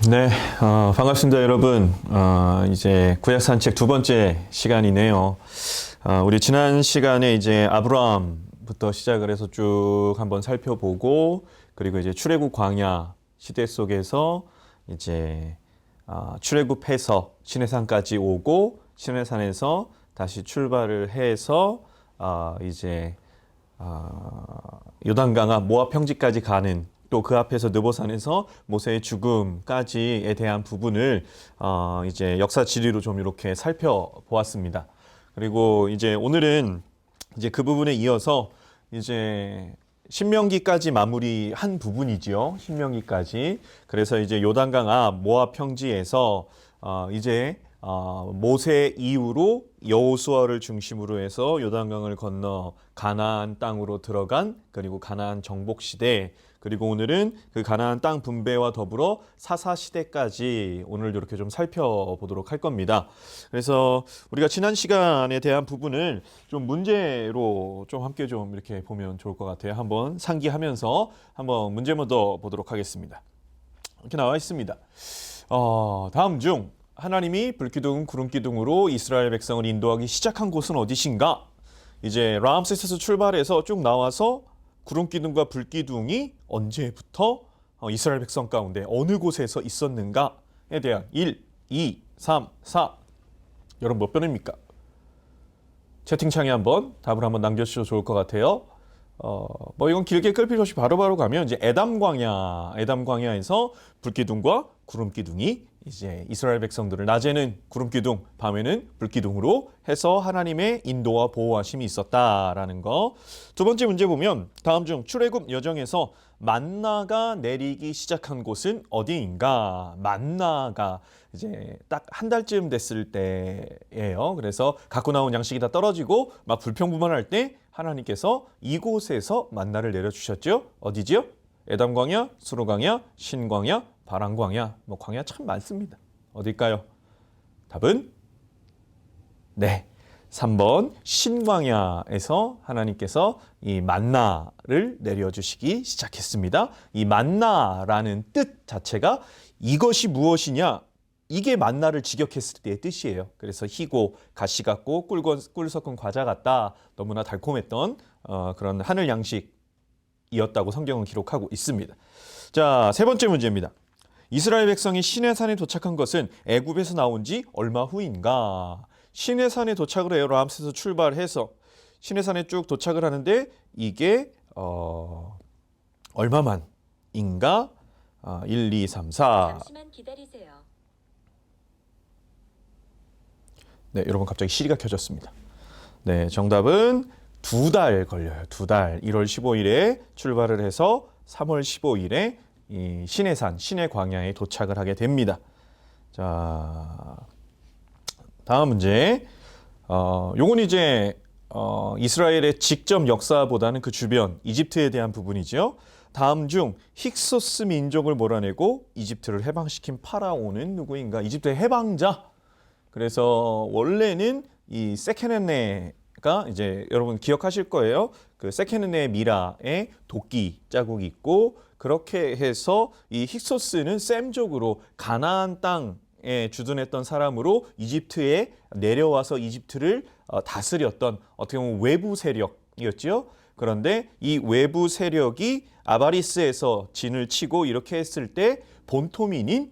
네, 반갑습니다, 여러분. 이제 구약 산책 두 번째 시간이네요. 우리 지난 시간에 이제 아브라함부터 시작을 해서 쭉 한번 살펴보고, 그리고 이제 출애굽 광야 시대 속에서 이제 출애굽해서 시내산까지 오고, 시내산에서 다시 출발을 해서 이제 요단강아 모압 평지까지 가는, 또 그 앞에서 느보산에서 모세의 죽음까지에 대한 부분을 이제 역사 지리로 좀 이렇게 살펴보았습니다. 그리고 이제 오늘은 이제 그 부분에 이어서 이제 신명기까지 마무리한 부분이지요. 신명기까지. 그래서 이제 요단강아 모압 평지에서 이제 모세 이후로 여호수아를 중심으로 해서 요단강을 건너 가나안 땅으로 들어간, 그리고 가나안 정복 시대, 그리고 오늘은 그 가나안 땅 분배와 더불어 사사 시대까지 오늘 이렇게 좀 살펴보도록 할 겁니다. 그래서 우리가 지난 시간에 대한 부분을 좀 문제로 좀 함께 좀 이렇게 보면 좋을 것 같아요. 한번 상기하면서 한번 문제 먼저 보도록 하겠습니다. 이렇게 나와 있습니다. 다음 중 하나님이 불기둥, 구름기둥으로 이스라엘 백성을 인도하기 시작한 곳은 어디신가? 이제 람세스에서 출발해서 쭉 나와서 구름기둥과 불기둥이 언제부터 이스라엘 백성 가운데 어느 곳에서 있었는가에 대한 1, 2, 3, 4. 여러분 몇 번입니까? 채팅창에 한번 답을 한번 남겨주셔도 좋을 것 같아요. 뭐 이건 길게 끌 필요 없이 바로바로 가면 이제 에담 광야에서 불기둥과 구름기둥이 이제 이스라엘 백성들을 낮에는 구름기둥, 밤에는 불기둥으로 해서 하나님의 인도와 보호하심이 있었다라는 거. 두 번째 문제 보면 다음 중 출애굽 여정에서 만나가 내리기 시작한 곳은 어디인가? 만나가 이제 딱 한 달쯤 됐을 때예요. 그래서 갖고 나온 양식이 다 떨어지고 막 불평불만할 때 하나님께서 이곳에서 만나를 내려주셨죠. 어디지요? 에담 광야, 수르 광야, 신 광야, 바람 광야. 뭐 광야 참 많습니다. 어딜까요? 답은 네, 3번 신광야에서 하나님께서 이 만나를 내려주시기 시작했습니다. 이 만나라는 뜻 자체가 이것이 무엇이냐? 이게 만나를 직역했을 때의 뜻이에요. 그래서 희고 가시 같고 꿀 섞은 과자 같다. 너무나 달콤했던 그런 하늘 양식이었다고 성경은 기록하고 있습니다. 자, 세 번째 문제입니다. 이스라엘 백성이 시내산에 도착한 것은 애굽에서 나온 지 얼마 후인가? 시내산에 도착을 해요. 람세스에서 출발해서 시내산에 쭉 도착을 하는데 이게 얼마만인가? 1, 2, 3, 4. 잠시만 기다리세요. 네, 여러분 갑자기 시리가 켜졌습니다. 네, 정답은 2달 걸려요. 2달. 1월 15일에 출발을 해서 3월 15일에 이 시내산, 시내광야에 도착을 하게 됩니다. 자, 다음 문제. 요건 이제 이스라엘의 직접 역사보다는 그 주변 이집트에 대한 부분이죠. 다음 중 힉소스 민족을 몰아내고 이집트를 해방시킨 파라오는 누구인가? 이집트의 해방자. 그래서 원래는 이 세케네네가 이제 여러분 기억하실 거예요. 그 세케네네 미라에 도끼 자국이 있고, 그렇게 해서 이 힉소스는 셈족으로 가나안 땅에 주둔했던 사람으로 이집트에 내려와서 이집트를 다스렸던 어떻게 보면 외부 세력이었죠. 그런데 이 외부 세력이 아바리스에서 진을 치고 이렇게 했을 때 본토민인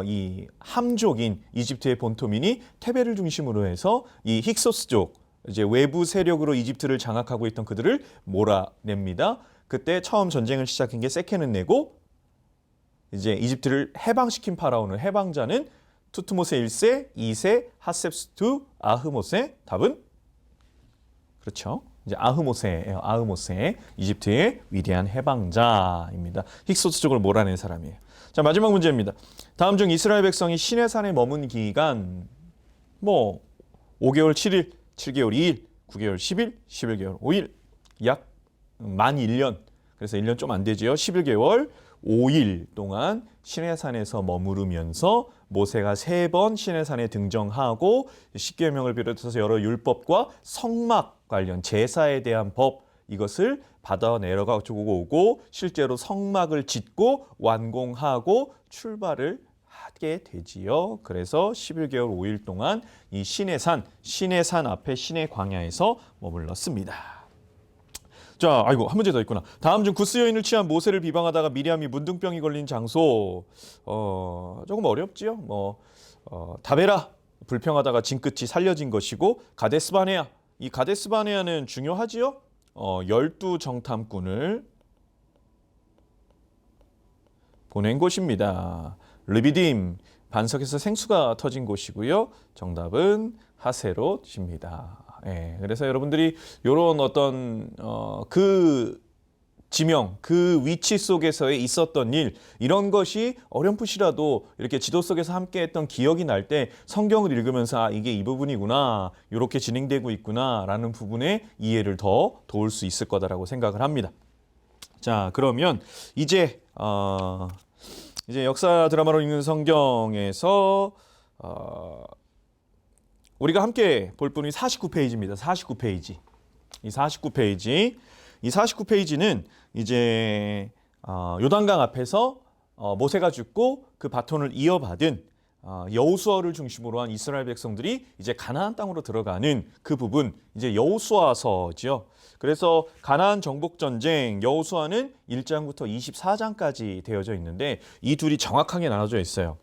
이 함족인 이집트의 본토민이 테베를 중심으로 해서 이 힉소스족, 이제 외부 세력으로 이집트를 장악하고 있던 그들을 몰아냅니다. 그때 처음 전쟁을 시작한 게 세케네네고, 이제 이집트를 해방시킨 파라오는 해방자는 투트모세 1세, 2세, 하셉스투, 아흐모세. 답은 그렇죠. 이제 아흐모세예요. 아흐모세. 이집트의 위대한 해방자입니다. 힉소스족을 몰아낸 사람이에요. 자, 마지막 문제입니다. 다음 중 이스라엘 백성이 시내산에 머문 기간 5개월 7일, 7개월 2일, 9개월 10일, 11개월 5일, 약 만 1년. 그래서 1년 좀 안 되지요. 11개월 5일 동안 시내산에서 머무르면서 모세가 3번 시내산에 등정하고 십계명을 비롯해서 여러 율법과 성막 관련 제사에 대한 법, 이것을 받아 내려가지고 오고 실제로 성막을 짓고 완공하고 출발을 하게 되지요. 그래서 11개월 5일 동안 이 신의 산 앞에 신의 광야에서 머물렀습니다. 자, 아이고 한 문제 더 있구나. 다음 중 구스 여인을 취한 모세를 비방하다가 미리암이 문둥병이 걸린 장소. 조금 어렵지요. 다베라 불평하다가 징끝이 살려진 것이고 가데스바네아. 이 가데스바네아는 중요하지요. 12정탐꾼을 보낸 곳입니다. 르비딤 반석에서 생수가 터진 곳이고요. 정답은 하세롯입니다. 예, 그래서 여러분들이 이런 어떤 그 지명, 그 위치 속에서의 있었던 일, 이런 것이 어렴풋이라도 이렇게 지도 속에서 함께했던 기억이 날 때 성경을 읽으면서 이게 이 부분이구나, 이렇게 진행되고 있구나라는 부분에 이해를 더 도울 수 있을 거다라고 생각을 합니다. 자, 그러면 이제 역사 드라마로 읽는 성경에서 우리가 함께 볼 부분이 49페이지입니다. 49페이지. 이 49페이지는 이제 요단강 앞에서 모세가 죽고 그 바톤을 이어받은 여호수아를 중심으로 한 이스라엘 백성들이 이제 가나안 땅으로 들어가는 그 부분, 이제 여호수아서지요. 그래서 가나안 정복 전쟁, 여호수아는 1장부터 24장까지 되어져 있는데 이 둘이 정확하게 나눠져 있어요.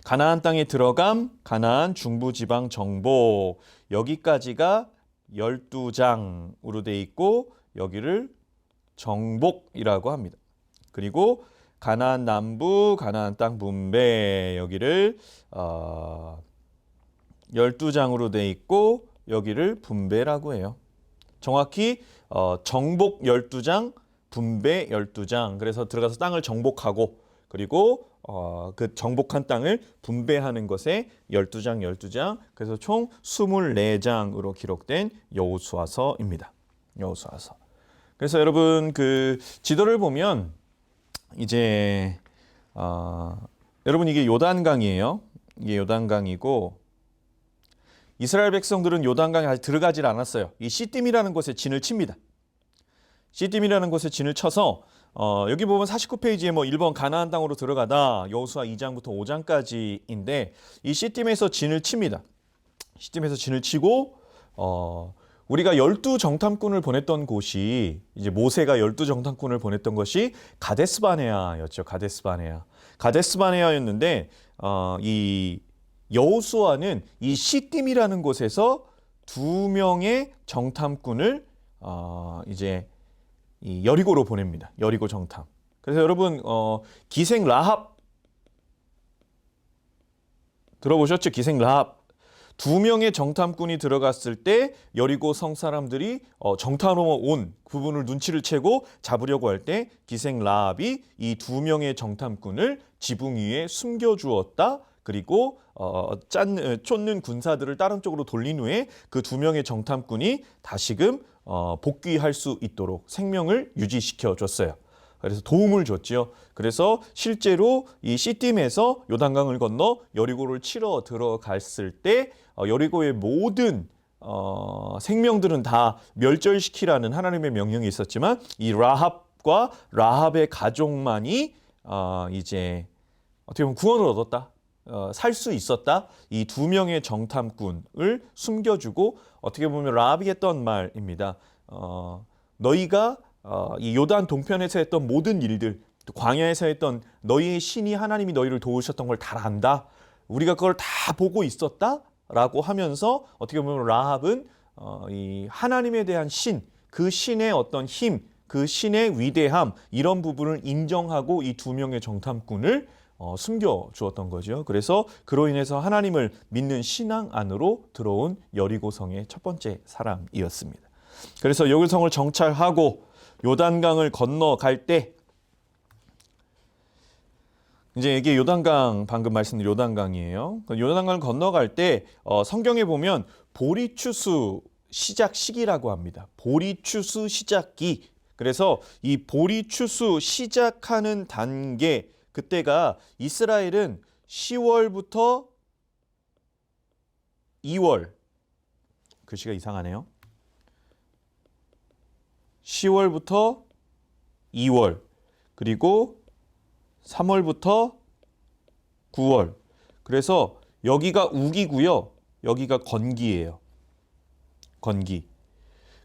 가나안 땅에 들어감, 가나안 중부지방 정복, 여기까지가 12장으로 돼 있고 여기를 정복이라고 합니다. 그리고 가나안 남부, 가나안 땅 분배, 여기를 12장으로 돼 있고 여기를 분배라고 해요. 정확히 정복 12장, 분배 12장. 그래서 들어가서 땅을 정복하고 그리고 그 정복한 땅을 분배하는 것에 12장. 그래서 총 24장으로 기록된 여호수아서입니다. 여호수아서. 그래서 여러분 그 지도를 보면 이제 여러분 이게 요단강이에요. 이게 요단강이고 이스라엘 백성들은 요단강에 아직 들어가질 않았어요. 이 시딤이라는 곳에 진을 칩니다. 시딤이라는 곳에 진을 쳐서 여기 보면 49페이지에 1번 가나안 땅으로 들어가다 여호수아 2장부터 5장까지인데 이 시딤에서 진을 칩니다. 시딤에서 진을 치고 우리가 12정탐꾼을 보냈던 곳이 이제 모세가 12정탐꾼을 보냈던 것이 가데스바네아였죠. 가데스바네아였는데 이 여호수아는 이 시딤이라는 곳에서 2명의 정탐꾼을 이제 이 여리고로 보냅니다. 여리고 정탐. 그래서 여러분 기생 라합 들어보셨죠? 기생 라합. 2명의 정탐꾼이 들어갔을 때 여리고 성 사람들이 정탐하러 온 부분을 눈치를 채고 잡으려고 할 때 기생 라합이 이 2명의 정탐꾼을 지붕 위에 숨겨주었다. 그리고 쫓는 군사들을 다른 쪽으로 돌린 후에 그 2명의 정탐꾼이 다시금 복귀할 수 있도록 생명을 유지시켜 줬어요. 그래서 도움을 줬지요. 그래서 실제로 이 시딤에서 요단강을 건너 여리고를 치러 들어갔을 때 여리고의 모든 생명들은 다 멸절시키라는 하나님의 명령이 있었지만 이 라합과 라합의 가족만이 이제 어떻게 보면 구원을 얻었다. 살 수 있었다. 이 2명의 정탐꾼을 숨겨주고 어떻게 보면 라합이 했던 말입니다. 너희가 이 요단 동편에서 했던 모든 일들, 광야에서 했던 너희의 신이 하나님이 너희를 도우셨던 걸 다 안다. 우리가 그걸 다 보고 있었다라고 하면서 어떻게 보면 라합은 이 하나님에 대한 신, 그 신의 어떤 힘, 그 신의 위대함 이런 부분을 인정하고 이 2명의 정탐꾼을 숨겨주었던 거죠. 그래서 그로 인해서 하나님을 믿는 신앙 안으로 들어온 여리고성의 첫 번째 사람이었습니다. 그래서 여리고성을 정찰하고 요단강을 건너갈 때 이제 이게 요단강 방금 말씀드린 요단강이에요. 요단강을 건너갈 때 성경에 보면 보리추수 시작 시기라고 합니다. 보리추수 시작기. 그래서 이 보리추수 시작하는 단계 그때가 이스라엘은 10월부터 2월 글씨가 이상하네요. 10월부터 2월, 그리고 3월부터 9월. 그래서 여기가 우기고요. 여기가 건기예요. 건기.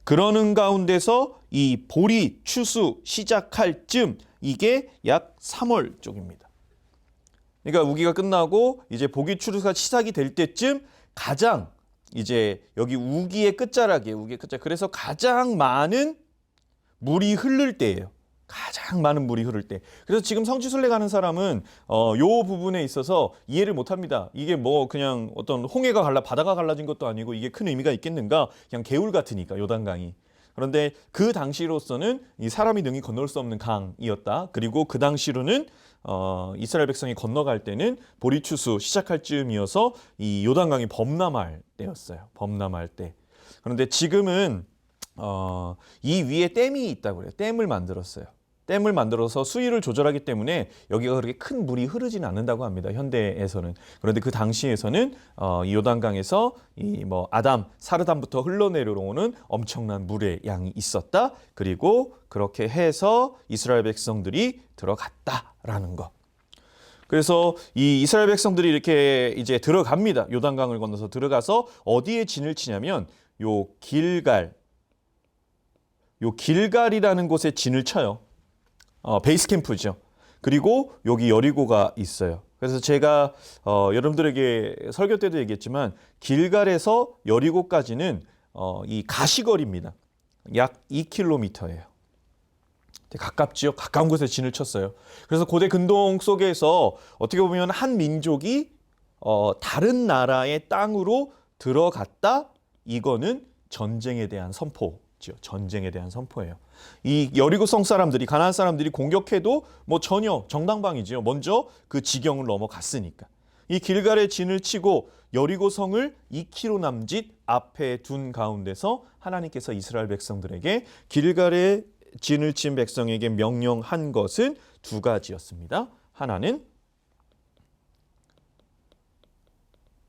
그러는 가운데서 이 보리 추수 시작할 쯤 이게 약 3월 쪽입니다. 그러니까 우기가 끝나고 이제 보기 추수가 시작이 될 때쯤 가장 이제 여기 우기의 끝자락이에요. 우기의 끝자락. 그래서 가장 많은 물이 흐를 때예요. 가장 많은 물이 흐를 때. 그래서 지금 성지순례 가는 사람은 요 부분에 있어서 이해를 못합니다. 이게 뭐 그냥 어떤 홍해가 바다가 갈라진 것도 아니고 이게 큰 의미가 있겠는가? 그냥 개울 같으니까 요단강이. 그런데 그 당시로서는 이 사람이 능히 건널 수 없는 강이었다. 그리고 그 당시로는 이스라엘 백성이 건너갈 때는 보리추수 시작할 즈음이어서 이 요단강이 범람할 때였어요. 범람할 때. 그런데 지금은 이 위에 댐이 있다고 그래요. 댐을 만들었어요. 댐을 만들어서 수위를 조절하기 때문에 여기가 그렇게 큰 물이 흐르지는 않는다고 합니다. 현대에서는. 그런데 그 당시에서는 이 요단강에서 이 뭐 아담, 사르담부터 흘러내려오는 엄청난 물의 양이 있었다. 그리고 그렇게 해서 이스라엘 백성들이 들어갔다라는 것. 그래서 이 이스라엘 백성들이 이렇게 이제 들어갑니다. 요단강을 건너서 들어가서 어디에 진을 치냐면 요 길갈이라는 곳에 진을 쳐요. 베이스 캠프죠. 그리고 여기 여리고가 있어요. 그래서 제가 여러분들에게 설교 때도 얘기했지만 길갈에서 여리고까지는 이 가시거리입니다. 약 2km예요. 가깝지요. 가까운 곳에 진을 쳤어요. 그래서 고대 근동 속에서 어떻게 보면 한 민족이 다른 나라의 땅으로 들어갔다. 이거는 전쟁에 대한 선포. 전쟁에 대한 선포예요. 이 여리고성 사람들이 가나안 사람들이 공격해도 뭐 전혀 정당방위지요. 먼저 그 지경을 넘어갔으니까. 이 길갈에 진을 치고 여리고성을 2km 남짓 앞에 둔 가운데서 하나님께서 이스라엘 백성들에게 길갈에 진을 친 백성에게 명령한 것은 두 가지였습니다. 하나는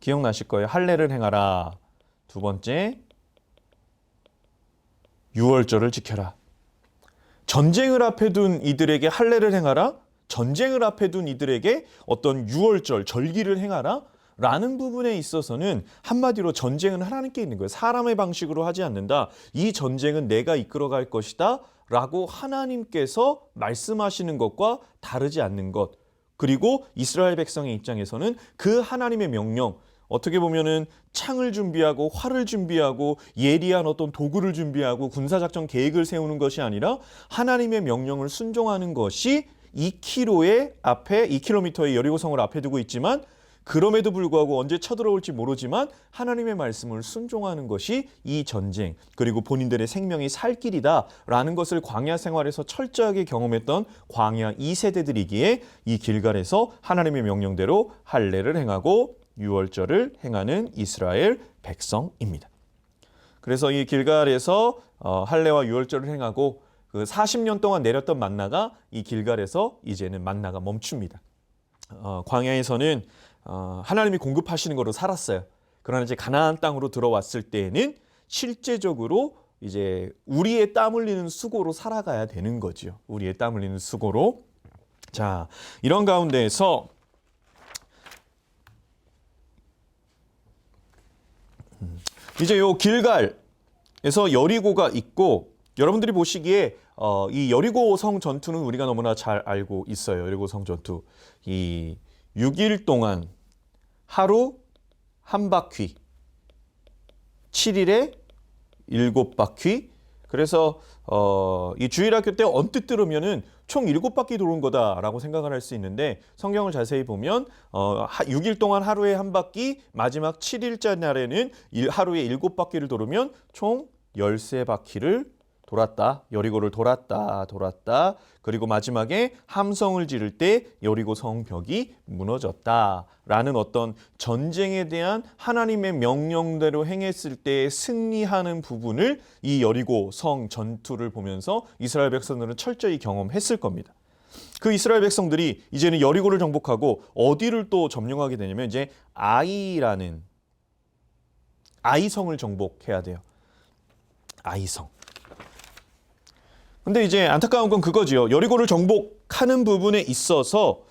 기억나실 거예요. 할례를 행하라. 두 번째 유월절을 지켜라. 전쟁을 앞에 둔 이들에게 할례를 행하라. 전쟁을 앞에 둔 이들에게 어떤 유월절, 절기를 행하라. 라는 부분에 있어서는 한마디로 전쟁은 하나님께 있는 거예요. 사람의 방식으로 하지 않는다. 이 전쟁은 내가 이끌어갈 것이다. 라고 하나님께서 말씀하시는 것과 다르지 않는 것. 그리고 이스라엘 백성의 입장에서는 그 하나님의 명령, 어떻게 보면은 창을 준비하고 활을 준비하고 예리한 어떤 도구를 준비하고 군사작전 계획을 세우는 것이 아니라 하나님의 명령을 순종하는 것이 2km의 여리고성을 앞에 두고 있지만 그럼에도 불구하고 언제 쳐들어올지 모르지만 하나님의 말씀을 순종하는 것이 이 전쟁 그리고 본인들의 생명이 살 길이다라는 것을 광야 생활에서 철저하게 경험했던 광야 2세대들이기에 이 길갈에서 하나님의 명령대로 할례를 행하고 유월절을 행하는 이스라엘 백성입니다. 그래서 이 길갈에서 할례와 유월절을 행하고 그 40년 동안 내렸던 만나가 이 길갈에서 이제는 만나가 멈춥니다. 광야에서는 하나님이 공급하시는 거로 살았어요. 그러나 이제 가나안 땅으로 들어왔을 때에는 실제적으로 이제 우리의 땀 흘리는 수고로 살아가야 되는 거죠. 우리의 땀 흘리는 수고로. 자, 이런 가운데에서 이제 요 길갈에서 여리고가 있고 여러분들이 보시기에 이 여리고 성 전투는 우리가 너무나 잘 알고 있어요. 여리고 성 전투. 이 6일 동안 하루 한 바퀴, 7일에 7바퀴. 그래서 이 주일학교 때 언뜻 들으면은 총 7바퀴 도는 거다라고 생각을 할 수 있는데 성경을 자세히 보면 6일 동안 하루에 한 바퀴, 마지막 7일째 날에는 하루에 7바퀴를 도르면 총 13바퀴를 돌았다. 여리고를 돌았다. 그리고 마지막에 함성을 지를 때 여리고 성벽이 무너졌다라는 어떤 전쟁에 대한 하나님의 명령대로 행했을 때 승리하는 부분을 이 여리고 성 전투를 보면서 이스라엘 백성들은 철저히 경험했을 겁니다. 그 이스라엘 백성들이 이제는 여리고를 정복하고 어디를 또 점령하게 되냐면 이제 아이성을 정복해야 돼요. 아이성. 근데 이제 안타까운 건 그거지요. 여리고를 정복하는 부분에 있어서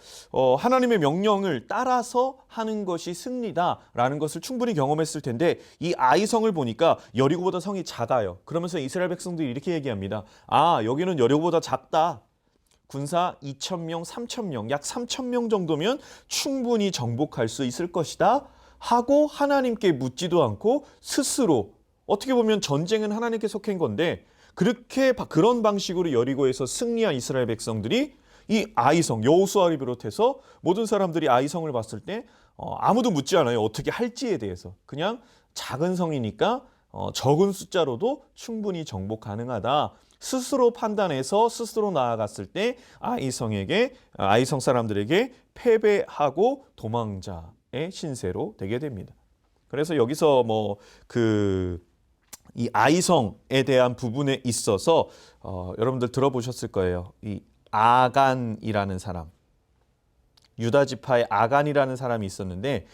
하나님의 명령을 따라서 하는 것이 승리다라는 것을 충분히 경험했을 텐데 이 아이성을 보니까 여리고보다 성이 작아요. 그러면서 이스라엘 백성들이 이렇게 얘기합니다. 아, 여기는 여리고보다 작다. 군사 2,000명, 3,000명, 약 3,000명 정도면 충분히 정복할 수 있을 것이다 하고 하나님께 묻지도 않고 스스로 어떻게 보면 전쟁은 하나님께 속한 건데 그런 방식으로 여리고에서 승리한 이스라엘 백성들이 이 아이성, 여호수아를 비롯해서 모든 사람들이 아이성을 봤을 때 아무도 묻지 않아요. 어떻게 할지에 대해서. 그냥 작은 성이니까 적은 숫자로도 충분히 정복 가능하다. 스스로 판단해서 스스로 나아갔을 때 아이성 사람들에게 패배하고 도망자의 신세로 되게 됩니다. 그래서 여기서 이 아이성에 대한 부분에 있어서 여러분들 들어보셨을 거예요. 이 아간이라는 사람, 유다 지파의 아간이라는 사람이 있었는데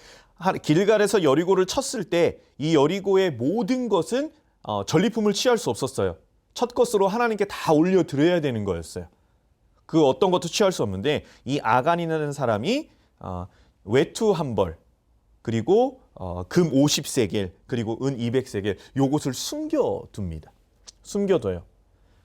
길갈에서 여리고를 쳤을 때 이 여리고의 모든 것은 전리품을 취할 수 없었어요. 첫 것으로 하나님께 다 올려드려야 되는 거였어요. 그 어떤 것도 취할 수 없는데 이 아간이라는 사람이 외투 한 벌, 그리고 금 50세겔, 그리고 은 200세겔 요것을 숨겨둡니다. 숨겨둬요.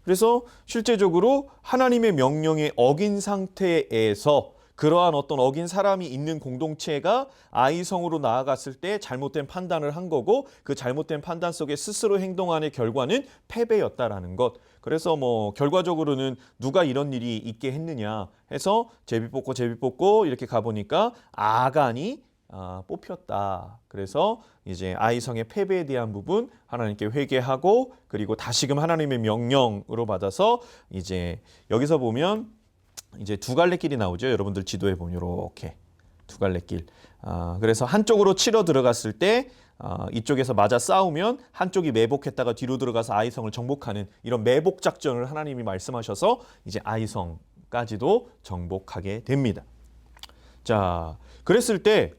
그래서 실제적으로 하나님의 명령에 어긴 상태에서 그러한 어떤 어긴 사람이 있는 공동체가 아이성으로 나아갔을 때 잘못된 판단을 한 거고 그 잘못된 판단 속에 스스로 행동하는 결과는 패배였다라는 것. 그래서 결과적으로는 누가 이런 일이 있게 했느냐 해서 제비 뽑고 이렇게 가보니까 아간이 뽑혔다. 그래서 이제 아이성의 패배에 대한 부분 하나님께 회개하고 그리고 다시금 하나님의 명령으로 받아서 이제 여기서 보면 이제 두 갈래 길이 나오죠. 여러분들 지도에 보면 이렇게 두 갈래 길. 그래서 한쪽으로 치러 들어갔을 때 이쪽에서 맞아 싸우면 한쪽이 매복했다가 뒤로 들어가서 아이성을 정복하는 이런 매복 작전을 하나님이 말씀하셔서 이제 아이성까지도 정복하게 됩니다. 자, 그랬을 때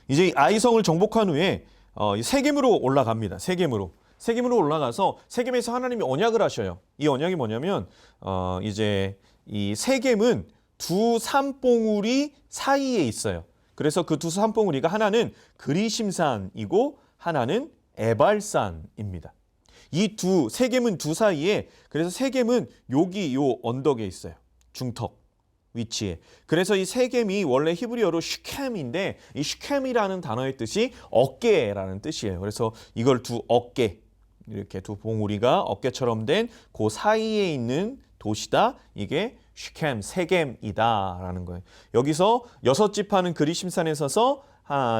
이제 아이성을 정복한 후에 세겜으로 올라갑니다. 세겜으로 올라가서 세겜에서 하나님이 언약을 하셔요. 이 언약이 뭐냐면 이제 이 세겜은 두 산봉우리 사이에 있어요. 그래서 그 두 산봉우리가 하나는 그리심산이고 하나는 에발산입니다. 세겜은 두 사이에, 그래서 세겜은 여기 요 언덕에 있어요. 중턱 위치에. 그래서 이 세겜이 원래 히브리어로 슈켐인데 이 슈켐이라는 단어의 뜻이 어깨라는 뜻이에요. 그래서 이걸 두 어깨, 이렇게 두 봉우리가 어깨처럼 된 그 사이에 있는 도시다. 이게 슈켐, 세겜이다라는 거예요. 여기서 여섯 지파는 그리심산에 서서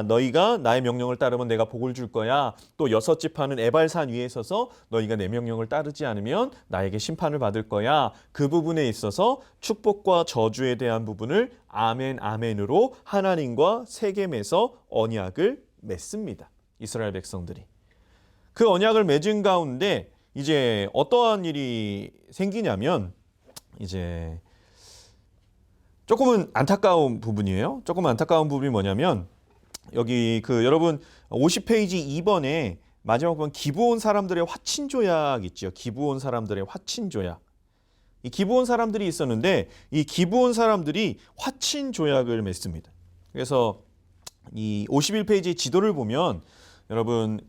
너희가 나의 명령을 따르면 내가 복을 줄 거야. 또 여섯 지파는 에발산 위에 서서 너희가 내 명령을 따르지 않으면 나에게 심판을 받을 거야. 그 부분에 있어서 축복과 저주에 대한 부분을 아멘 아멘으로 하나님과 세겜에서 언약을 맺습니다. 이스라엘 백성들이. 그 언약을 맺은 가운데 이제 어떠한 일이 생기냐면 이제 조금은 안타까운 부분이에요. 조금 안타까운 부분이 뭐냐면 여기 여러분 50페이지 2번에 마지막 번 기브온 사람들의 화친 조약 있죠. 기브온 사람들의 화친 조약. 이 기브온 사람들이 있었는데 이 기브온 사람들이 화친 조약을 맺습니다. 그래서 이 51페이지 지도를 보면 여러분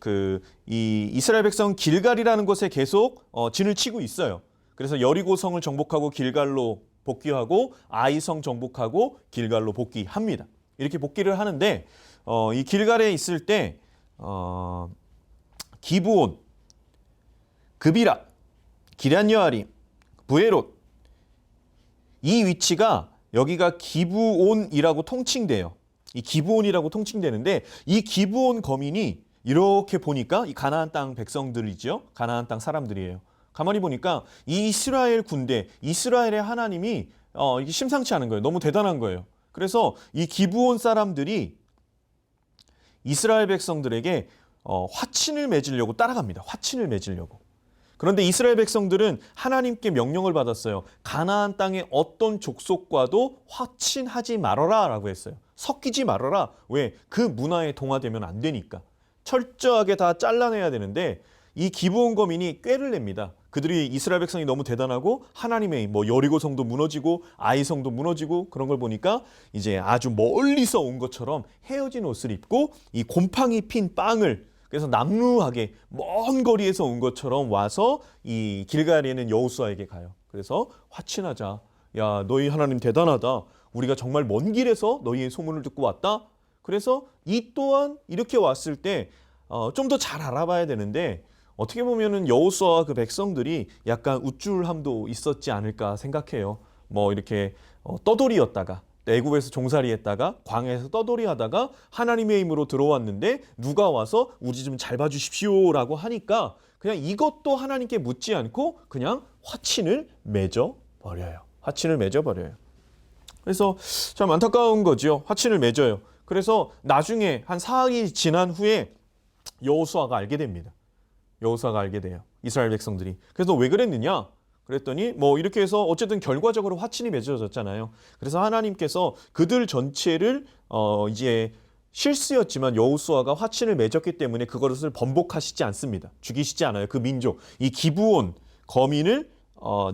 이 이스라엘 백성 길갈이라는 곳에 계속 진을 치고 있어요. 그래서 여리고성을 정복하고 길갈로 복귀하고 아이성 정복하고 길갈로 복귀합니다. 이렇게 복귀를 하는데 이 길갈에 있을 때 기브온, 그비라, 기럇여아림, 부에롯 이 위치가 여기가 기브온이라고 통칭돼요. 이 기브온이라고 통칭되는데 이 기브온 거민이 이렇게 보니까 이 가나안 땅 백성들이죠. 가나안 땅 사람들이에요. 가만히 보니까 이 이스라엘 군대, 이스라엘의 하나님이 이게 심상치 않은 거예요. 너무 대단한 거예요. 그래서 이 기브온 사람들이 이스라엘 백성들에게 화친을 맺으려고 따라갑니다. 화친을 맺으려고. 그런데 이스라엘 백성들은 하나님께 명령을 받았어요. 가나안 땅의 어떤 족속과도 화친하지 말아라 라고 했어요. 섞이지 말아라. 왜? 그 문화에 동화되면 안 되니까. 철저하게 다 잘라내야 되는데 이 기브온 거민이 꾀를 냅니다. 그들이 이스라엘 백성이 너무 대단하고 하나님의 뭐 여리고 성도 무너지고 아이 성도 무너지고 그런 걸 보니까 이제 아주 멀리서 온 것처럼 헤어진 옷을 입고 이 곰팡이 핀 빵을 그래서 남루하게 먼 거리에서 온 것처럼 와서 이 길갈에 있는 여호수아에게 가요. 그래서 화친하자. 야, 너희 하나님 대단하다. 우리가 정말 먼 길에서 너희의 소문을 듣고 왔다. 그래서 이 또한 이렇게 왔을 때 좀 더 잘 알아봐야 되는데 어떻게 보면은 여호수아와 그 백성들이 약간 우쭐함도 있었지 않을까 생각해요. 뭐 이렇게 떠돌이였다가 애굽에서 종살이했다가 광야에서 떠돌이하다가 하나님의 힘으로 들어왔는데 누가 와서 우리 좀 잘 봐주십시오라고 하니까 그냥 이것도 하나님께 묻지 않고 그냥 화친을 맺어 버려요. 화친을 맺어 버려요. 그래서 참 안타까운 거죠. 화친을 맺어요. 그래서 나중에 한 사흘이 지난 후에 여호수아가 알게 됩니다. 여호수아가 알게 돼요. 이스라엘 백성들이. 그래서 왜 그랬느냐? 그랬더니 뭐 이렇게 해서 어쨌든 결과적으로 화친이 맺어졌잖아요. 그래서 하나님께서 그들 전체를 이제 실수였지만 여호수아가 화친을 맺었기 때문에 그것을 번복하시지 않습니다. 죽이시지 않아요. 그 민족, 이 기브온 거민을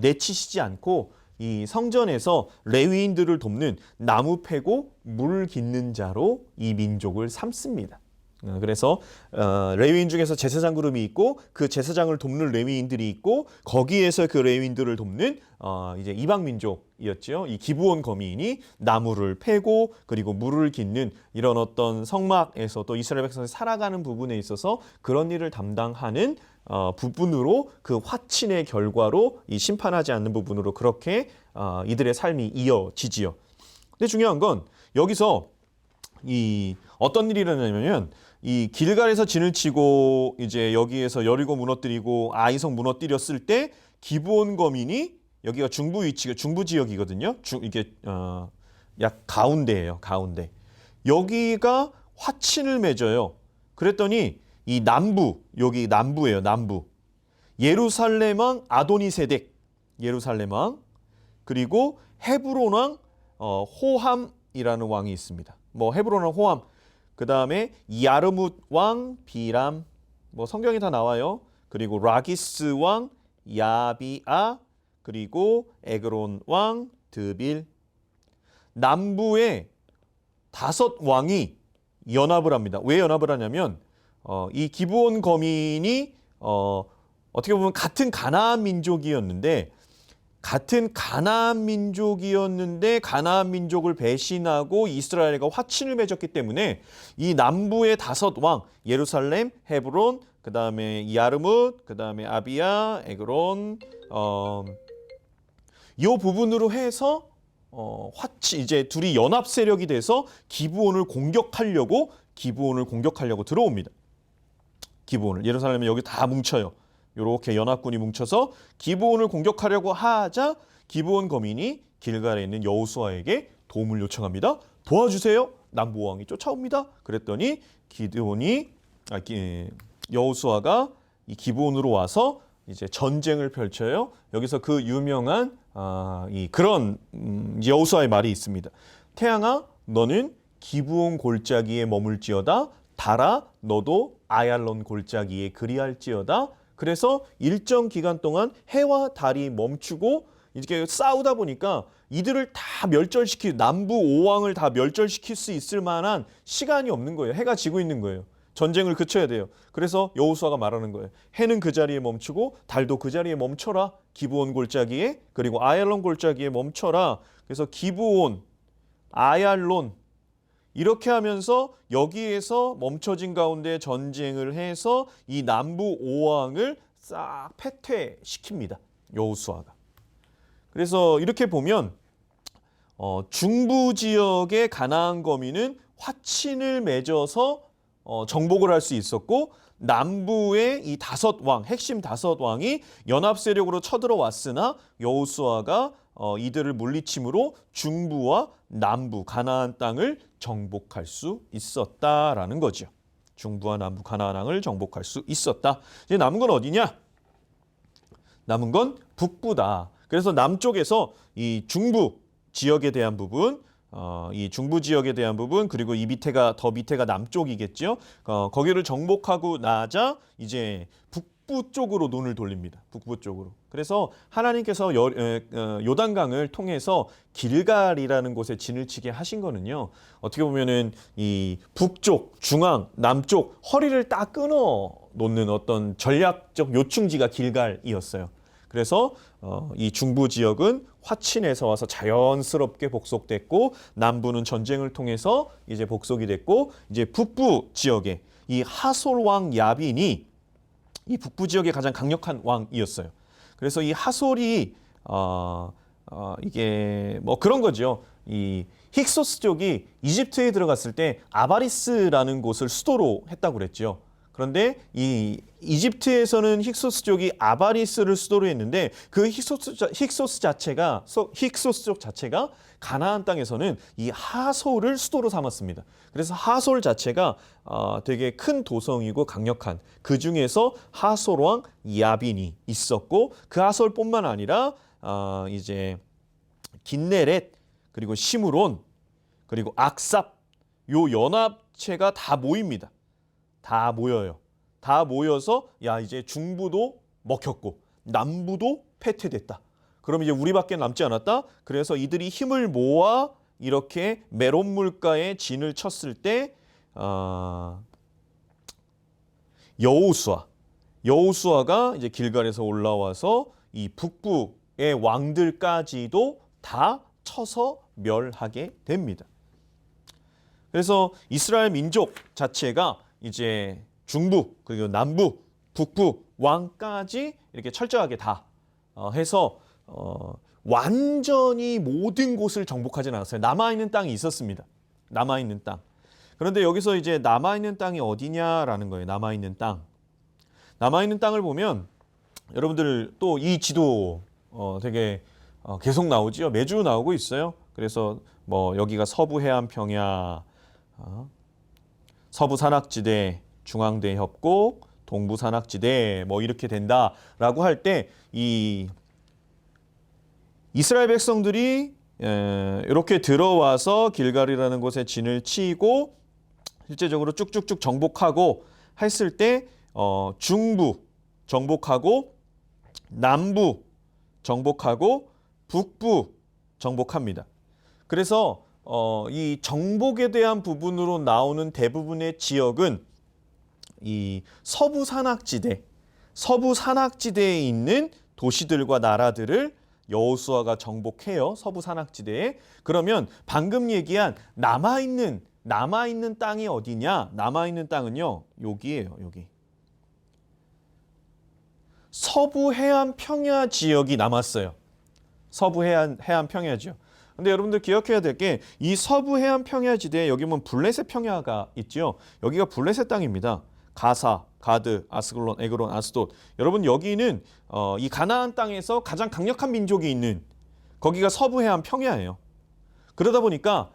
내치시지 않고 이 성전에서 레위인들을 돕는 나무 패고 물 깃는 자로 이 민족을 삼습니다. 그래서 레위인 중에서 제사장 그룹이 있고 그 제사장을 돕는 레위인들이 있고 거기에서 그 레위인들을 돕는 이제 이방 민족이었죠. 이 기브온 거민이 나무를 패고 그리고 물을 깃는 이런 어떤 성막에서 또 이스라엘 백성이 살아가는 부분에 있어서 그런 일을 담당하는 부분으로 그 화친의 결과로 이 심판하지 않는 부분으로 그렇게 이들의 삶이 이어지지요. 근데 중요한 건 여기서 이 어떤 일이 일어나냐면 이 길갈에서 진을 치고 이제 여기에서 여리고 무너뜨리고 아이성 무너뜨렸을 때 기브온 거민이 여기가 중부 위치가 중부 지역이거든요. 이게 약 가운데예요. 가운데. 여기가 화친을 맺어요. 그랬더니 이 남부 여기 남부예요. 남부. 예루살렘 왕 아도니세덱 예루살렘 왕 그리고 헤브론 왕 호함이라는 왕이 있습니다. 뭐 헤브론 왕 호함 그 다음에 야르뭇 왕 비람 뭐 성경에 다 나와요. 그리고 라기스 왕 야비아 그리고 에그론 왕 드빌 남부의 5 왕이 연합을 합니다. 왜 연합을 하냐면 이 기브온 거민이 어떻게 보면 같은 가나안 민족이었는데 가나안 민족을 배신하고 이스라엘과 화친을 맺었기 때문에 이 남부의 5 왕 예루살렘, 헤브론, 그 다음에 야르뭇, 그 다음에 아비야, 에그론 이 부분으로 해서 이제 둘이 연합 세력이 돼서 기브온을 공격하려고 들어옵니다. 기브온을 예루살렘에 여기 다 뭉쳐요. 이렇게 연합군이 뭉쳐서 기브온을 공격하려고 하자 기브온 거민이 길갈에 있는 여호수아에게 도움을 요청합니다. 도와주세요. 남부 왕이 쫓아옵니다. 그랬더니 여호수아가 이 기브온으로 와서 이제 전쟁을 펼쳐요. 여기서 그 유명한 그런 여호수아의 말이 있습니다. 태양아, 너는 기브온 골짜기에 머물지어다. 달아, 너도 아얄론 골짜기에 그리할지어다. 그래서 일정 기간 동안 해와 달이 멈추고 이렇게 싸우다 보니까 이들을 다 남부 5왕을 다 멸절시킬 수 있을 만한 시간이 없는 거예요. 해가 지고 있는 거예요. 전쟁을 그쳐야 돼요. 그래서 여호수아가 말하는 거예요. 해는 그 자리에 멈추고 달도 그 자리에 멈춰라. 기브온 골짜기에 그리고 아얄론 골짜기에 멈춰라. 그래서 기브온, 아얄론 이렇게 하면서 여기에서 멈춰진 가운데 전쟁을 해서 이 남부 5왕을 싹 패퇴시킵니다. 여호수아가. 그래서 이렇게 보면 중부 지역의 가나안 거민은 화친을 맺어서 정복을 할 수 있었고 남부의 이 5 왕, 핵심 5 왕이 연합 세력으로 쳐들어왔으나 여호수아가 이들을 물리침으로 중부와 남부 가나안 땅을 정복할 수 있었다라는 거죠. 중부와 남부 가나안 땅을 정복할 수 있었다. 이제 남은 건 어디냐? 남은 건 북부다. 그래서 남쪽에서 이 중부 지역에 대한 부분, 이 중부 지역에 대한 부분 그리고 이 밑에가 남쪽이겠죠. 거기를 정복하고 나자 이제 북부 쪽으로 눈을 돌립니다. 북부 쪽으로. 그래서 하나님께서 요단강을 통해서 길갈이라는 곳에 진을 치게 하신 거는요. 어떻게 보면은 이 북쪽, 중앙, 남쪽 허리를 딱 끊어 놓는 어떤 전략적 요충지가 길갈이었어요. 그래서 이 중부 지역은 화친에서 와서 자연스럽게 복속됐고 남부는 전쟁을 통해서 이제 복속이 됐고 이제 북부 지역에 이 하솔 왕 야빈이 이 북부 지역의 가장 강력한 왕이었어요. 그래서 이 하솔이 이게 뭐 그런 거죠. 이 힉소스족이 이집트에 들어갔을 때 아바리스라는 곳을 수도로 했다고 그랬죠. 그런데 이 이집트에서는 힉소스족이 아바리스를 수도로 했는데 그 힉소스족 자체가 가나안 땅에서는 이 하솔을 수도로 삼았습니다. 그래서 하솔 자체가 되게 큰 도성이고 강력한 그 중에서 하솔 왕 야빈이 있었고 그 하솔뿐만 아니라 이제 긴네렛 그리고 시므론 그리고 악삽 요 연합체가 다 모입니다. 다 모여요. 다 모여서 야 이제 중부도 먹혔고 남부도 패퇴됐다. 그럼 이제 우리밖에 남지 않았다. 그래서 이들이 힘을 모아 이렇게 메론 물가에 진을 쳤을 때 여호수아가 이제 길갈에서 올라와서 이 북부의 왕들까지도 다 쳐서 멸하게 됩니다. 그래서 이스라엘 민족 자체가 이제 중부 그리고 남부 북부 왕까지 이렇게 철저하게 다 해서 완전히 모든 곳을 정복하지는 않았어요. 남아있는 땅이 있었습니다. 남아있는 땅. 그런데 여기서 이제 남아있는 땅이 어디냐라는 거예요. 남아있는 땅. 남아있는 땅을 보면 여러분들 또 이 지도 되게 계속 나오지요. 매주 나오고 있어요. 그래서 뭐 여기가 서부 해안 평야 서부 산악지대, 중앙대 협곡, 동부 산악지대 뭐 이렇게 된다라고 할 때 이 이스라엘 백성들이 이렇게 들어와서 길갈이라는 곳에 진을 치고 실제적으로 쭉쭉쭉 정복하고 했을 때 중부 정복하고 남부 정복하고 북부 정복합니다. 그래서 이 정복에 대한 부분으로 나오는 대부분의 지역은 이 서부 산악지대에 있는 도시들과 나라들을 여호수아가 정복해요. 서부 산악지대에. 그러면 방금 얘기한 남아있는 땅이 어디냐? 남아있는 땅은요. 여기예요. 여기. 서부 해안 평야 지역이 남았어요. 서부 해안 평야 지역. 근데 여러분들 기억해야 될 게 이 서부 해안 평야 지대에 여기 보면 블레셋 평야가 있죠. 여기가 블레셋 땅입니다. 가사, 가드, 아스글론, 에그론, 아스돗. 여러분 여기는 이 가나안 땅에서 가장 강력한 민족이 있는 거기가 서부 해안 평야예요. 그러다 보니까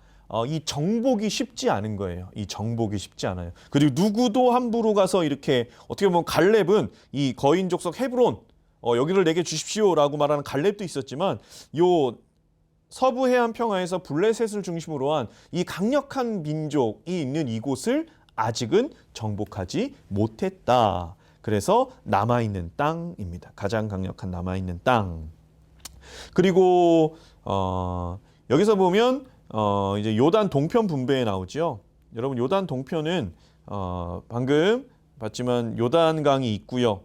이 정복이 쉽지 않은 거예요. 이 정복이 쉽지 않아요. 그리고 누구도 함부로 가서 이렇게 어떻게 보면 갈렙은 이 거인 족속 헤브론 여기를 내게 주십시오라고 말하는 갈렙도 있었지만 요 서부 해안 평야에서 블레셋을 중심으로 한 이 강력한 민족이 있는 이곳을 아직은 정복하지 못했다. 그래서 남아있는 땅입니다. 가장 강력한 남아있는 땅. 그리고 여기서 보면 이제 요단 동편 분배에 나오죠. 여러분 요단 동편은 방금 봤지만 요단강이 있고요.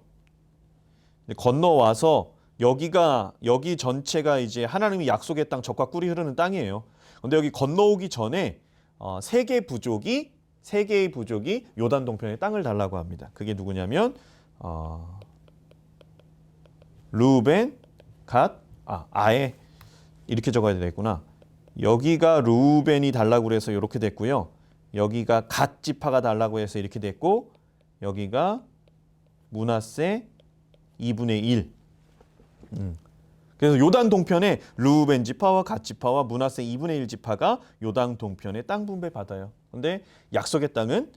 건너와서 여기 전체가 이제 하나님이 약속의 땅 적과 꿀이 흐르는 땅이에요. 근데 여기 건너오기 전에 세 개의 부족이 요단 동편에 땅을 달라고 합니다. 그게 누구냐면 루벤, 갓, 아예 이렇게 적어야 되겠구나. 여기가 루벤이 달라고 그래서 이렇게 됐고요. 여기가 갓 지파가 달라고 해서 이렇게 됐고 여기가 므낫세 2분의 1. 그래서 요단 동편에 루벤 지파와 갓 지파와 므낫세 2분의 1 지파가 요단 동편에 땅 분배 받아요. 근데 약속의 땅은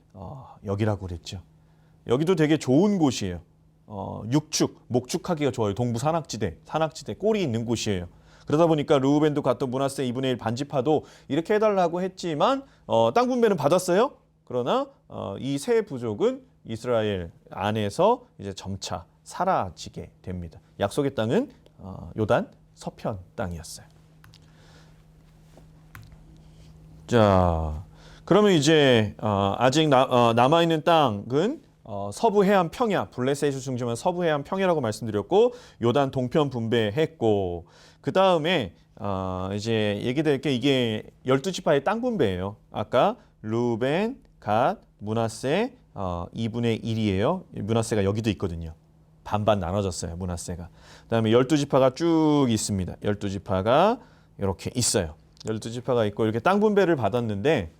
여기라고 그랬죠. 여기도 되게 좋은 곳이에요. 목축하기가 좋아요. 동부 산악지대 꼴이 있는 곳이에요. 그러다 보니까 르우벤도 갓도 므낫세 2분의 1 반지파도 이렇게 해달라고 했지만 땅 분배는 받았어요. 그러나 이 세 부족은 이스라엘 안에서 이제 점차 사라지게 됩니다. 약속의 땅은 요단 서편 땅이었어요. 자, 그러면 이제 아직 남아있는 땅은 서부 해안 평야, 블레셋에서 중심한 서부 해안 평야라고 말씀드렸고 요단 동편 분배했고 그 다음에 이제 얘기될 게 이게 12지파의 땅 분배예요. 아까 루벤, 갓, 므낫세 2분의 1이에요. 므낫세가 여기도 있거든요. 반반 나눠졌어요. 므낫세가. 그다음에 12지파가 쭉 있습니다. 12지파가 이렇게 있어요. 12지파가 있고 이렇게 땅 분배를 받았는데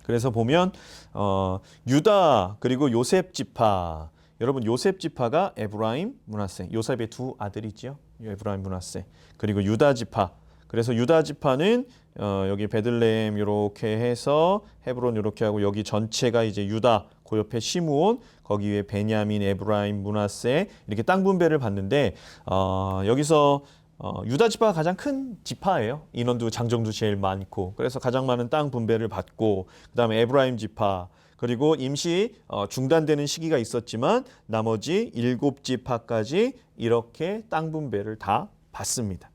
그래서 보면 유다 그리고 요셉 지파 여러분 요셉 지파가 에브라임, 므낫세 요셉의 두 아들이죠. 에브라임, 므낫세 그리고 유다 지파 그래서 유다 지파는 여기 베들레헴 이렇게 해서 헤브론 이렇게 하고 여기 전체가 이제 유다 그 옆에 시므온 거기 위에 베냐민, 에브라임, 므낫세 이렇게 땅 분배를 받는데 여기서 유다 지파가 가장 큰 지파예요. 인원도 장정도 제일 많고 그래서 가장 많은 땅 분배를 받고 그다음에 에브라임 지파 그리고 임시 중단되는 시기가 있었지만 나머지 7지파까지 이렇게 땅 분배를 다 받습니다.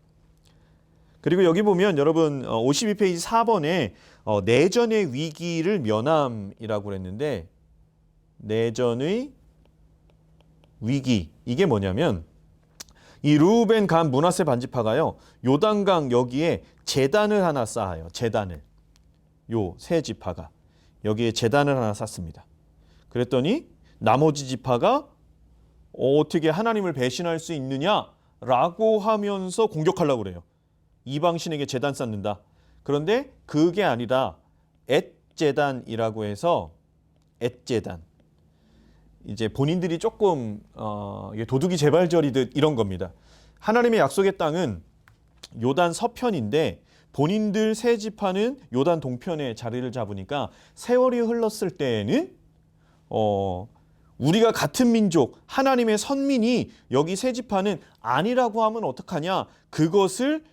그리고 여기 보면 여러분 52페이지 4번에 내전의 위기를 면함이라고 그랬는데 내전의 위기 이게 뭐냐면 이 르우벤, 갓, 므낫세 반지파가요. 요단강 여기에 제단을 하나 쌓아요. 제단을. 요 세 지파가 여기에 제단을 하나 쌓습니다. 그랬더니 나머지 지파가 어떻게 하나님을 배신할 수 있느냐라고 하면서 공격하려고 그래요. 이방신에게 제단 쌓는다. 그런데 그게 아니라 엣제단이라고 해서 엣제단. 이제 본인들이 조금 도둑이 재발절이듯 이런 겁니다. 하나님의 약속의 땅은 요단 서편인데 본인들 세 지파는 요단 동편에 자리를 잡으니까 세월이 흘렀을 때에는 우리가 같은 민족 하나님의 선민이 여기 세 지파는 아니라고 하면 어떡하냐 그것을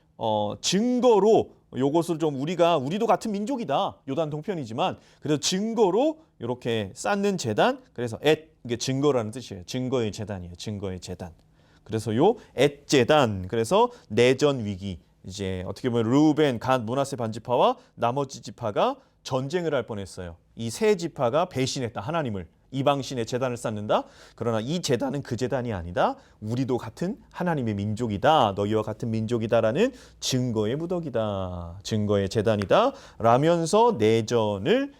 증거로 요것을 좀 우리도 같은 민족이다. 요단 동편이지만 그래서 증거로 이렇게 쌓는 제단 그래서 이게 증거라는 뜻이에요. 증거의 제단이에요. 증거의 제단. 그래서 요 엣제단 그래서 내전 위기 이제 어떻게 보면 르우벤, 갓, 므낫세 반지파와 나머지 지파가 전쟁을 할 뻔했어요. 이 세 지파가 배신했다. 하나님을. 이방신의 제단을 쌓는다. 그러나 이 제단은 그 제단이 아니다. 우리도 같은 하나님의 민족이다. 너희와 같은 민족이다라는 증거의 무덕이다. 증거의 제단이다. 라면서 내전을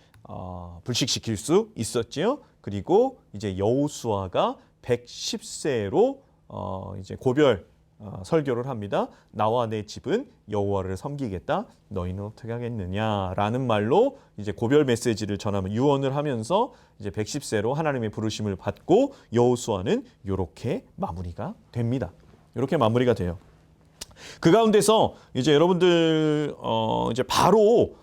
불식시킬 수 있었지요. 그리고 이제 여호수아가 110세로 이제 고별 설교를 합니다. 나와 내 집은 여호와를 섬기겠다. 너희는 어떻게 하겠느냐라는 말로 이제 고별 메시지를 전하면 유언을 하면서 이제 110세로 하나님의 부르심을 받고 여호수아는 이렇게 마무리가 됩니다. 이렇게 마무리가 돼요. 그 가운데서 이제 여러분들 이제 바로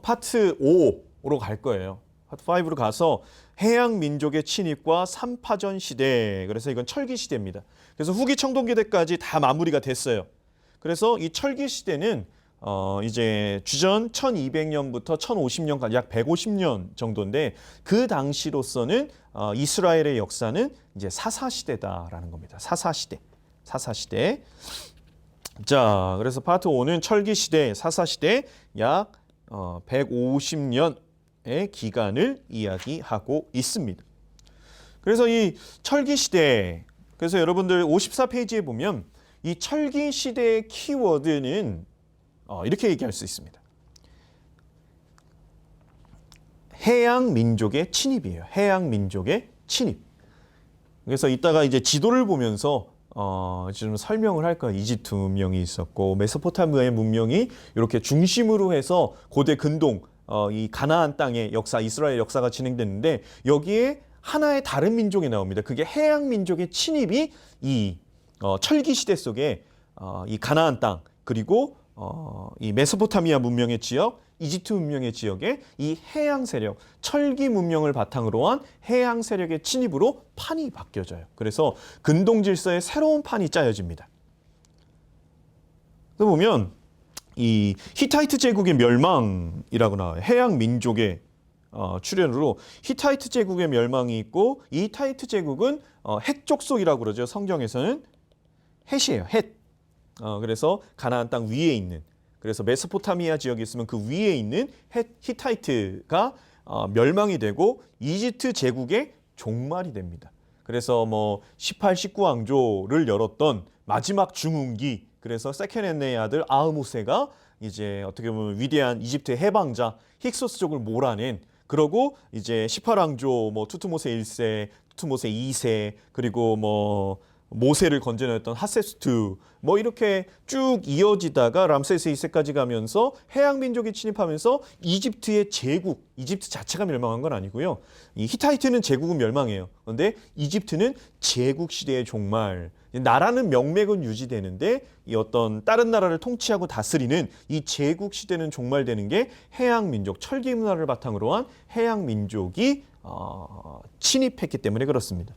파트 5로 갈 거예요. 파트 5로 가서 해양 민족의 침입과 삼파전 시대. 그래서 이건 철기 시대입니다. 그래서 후기 청동기대까지 다 마무리가 됐어요. 그래서 이 철기 시대는 이제 주전 1200년부터 1050년까지 약 150년 정도인데 그 당시로서는 이스라엘의 역사는 이제 사사시대다라는 겁니다. 사사시대. 사사시대. 자, 그래서 파트 5는 철기 시대, 사사시대 약 150년의 기간을 이야기하고 있습니다. 그래서 이 철기 시대 그래서 여러분들 54페이지에 보면 이 철기 시대의 키워드는 이렇게 얘기할 수 있습니다. 해양 민족의 침입이에요. 해양 민족의 침입. 그래서 이따가 이제 지도를 보면서 좀 설명을 할 거예요. 이집트 문명이 있었고 메소포타미아의 문명이 이렇게 중심으로 해서 고대 근동 이 가나안 땅의 역사, 이스라엘 역사가 진행됐는데 여기에 하나의 다른 민족이 나옵니다. 그게 해양 민족의 침입이 이 철기 시대 속에 이 가나안 땅 그리고 이 메소포타미아 문명의 지역, 이집트 문명의 지역에 이 해양 세력, 철기 문명을 바탕으로 한 해양 세력의 침입으로 판이 바뀌어져요. 그래서 근동 질서의 새로운 판이 짜여집니다. 그래서 보면 이 히타이트 제국의 멸망이라고 나와요. 해양 민족의 출현으로 히타이트 제국의 멸망이 있고 이 히타이트 제국은 헷 족속이라고 그러죠. 성경에서는 헷이에요. 헷. 그래서 가나안 땅 위에 있는 그래서 메소포타미아 지역에 있으면 그 위에 있는 히타이트가 멸망이 되고 이집트 제국의 종말이 됩니다. 그래서 뭐 18, 19왕조를 열었던 마지막 중흥기 그래서 세케넨네의 아들 아흐모세가 이제 어떻게 보면 위대한 이집트의 해방자 힉소스족을 몰아낸 그러고 이제 18왕조 뭐 투트모세 1세, 투트모세 2세 그리고 뭐 모세를 건져냈던 하세스투 뭐 이렇게 쭉 이어지다가 람세스 2세까지 가면서 해양 민족이 침입하면서 이집트의 제국, 이집트 자체가 멸망한 건 아니고요. 이 히타이트는 제국은 멸망해요. 그런데 이집트는 제국 시대의 종말. 나라는 명맥은 유지되는데 이 어떤 다른 나라를 통치하고 다스리는 이 제국 시대는 종말되는 게 해양 민족, 철기 문화를 바탕으로 한 해양 민족이 침입했기 때문에 그렇습니다.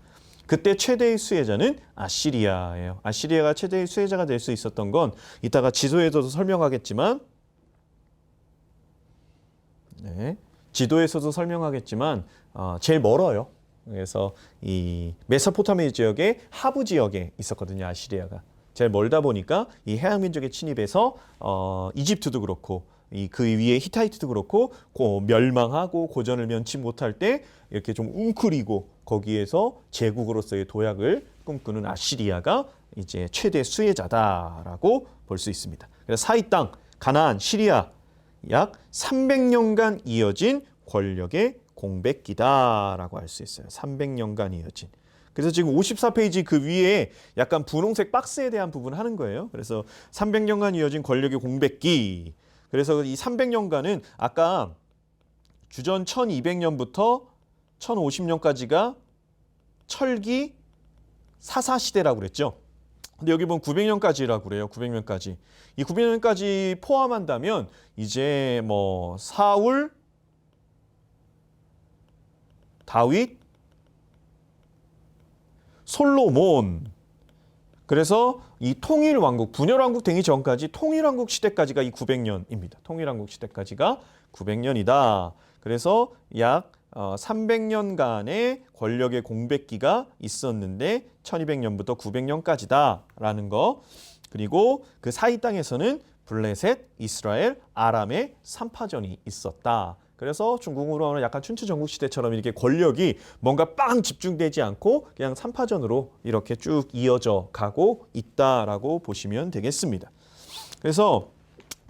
그때 최대의 수혜자는 아시리아예요. 아시리아가 최대의 수혜자가 될 수 있었던 건 이따가 지도에서도 설명하겠지만 지도에서도 설명하겠지만 제일 멀어요. 그래서 이 메소포타미아 지역의 하부 지역에 있었거든요. 아시리아가. 제일 멀다 보니까 이 해양 민족의 침입에서 이집트도 그렇고 그 위에 히타이트도 그렇고 멸망하고 고전을 면치 못할 때 이렇게 좀 웅크리고 거기에서 제국으로서의 도약을 꿈꾸는 아시리아가 이제 최대 수혜자다라고 볼 수 있습니다. 그래서 사이 땅 가나안 시리아 약 300년간 이어진 권력의 공백기다라고 할 수 있어요. 300년간 이어진. 그래서 지금 54페이지 그 위에 약간 분홍색 박스에 대한 부분 하는 거예요. 그래서 300년간 이어진 권력의 공백기. 그래서 이 300년간은 아까 주전 1200년부터 1050년까지가 철기 사사시대라고 그랬죠. 근데 여기 보면 900년까지라고 그래요. 900년까지. 이 900년까지 포함한다면 이제 뭐 사울, 다윗, 솔로몬. 그래서 이 통일왕국, 분열왕국 되기 전까지 통일왕국 시대까지가 이 900년입니다. 통일왕국 시대까지가 900년이다. 그래서 약 300년간의 권력의 공백기가 있었는데 1200년부터 900년까지다라는 거. 그리고 그 사이 땅에서는 블레셋, 이스라엘, 아람의 3파전이 있었다. 그래서 중국으로 하면 약간 춘추 전국 시대처럼 이렇게 권력이 뭔가 빵 집중되지 않고 그냥 3파전으로 이렇게 쭉 이어져 가고 있다라고 보시면 되겠습니다. 그래서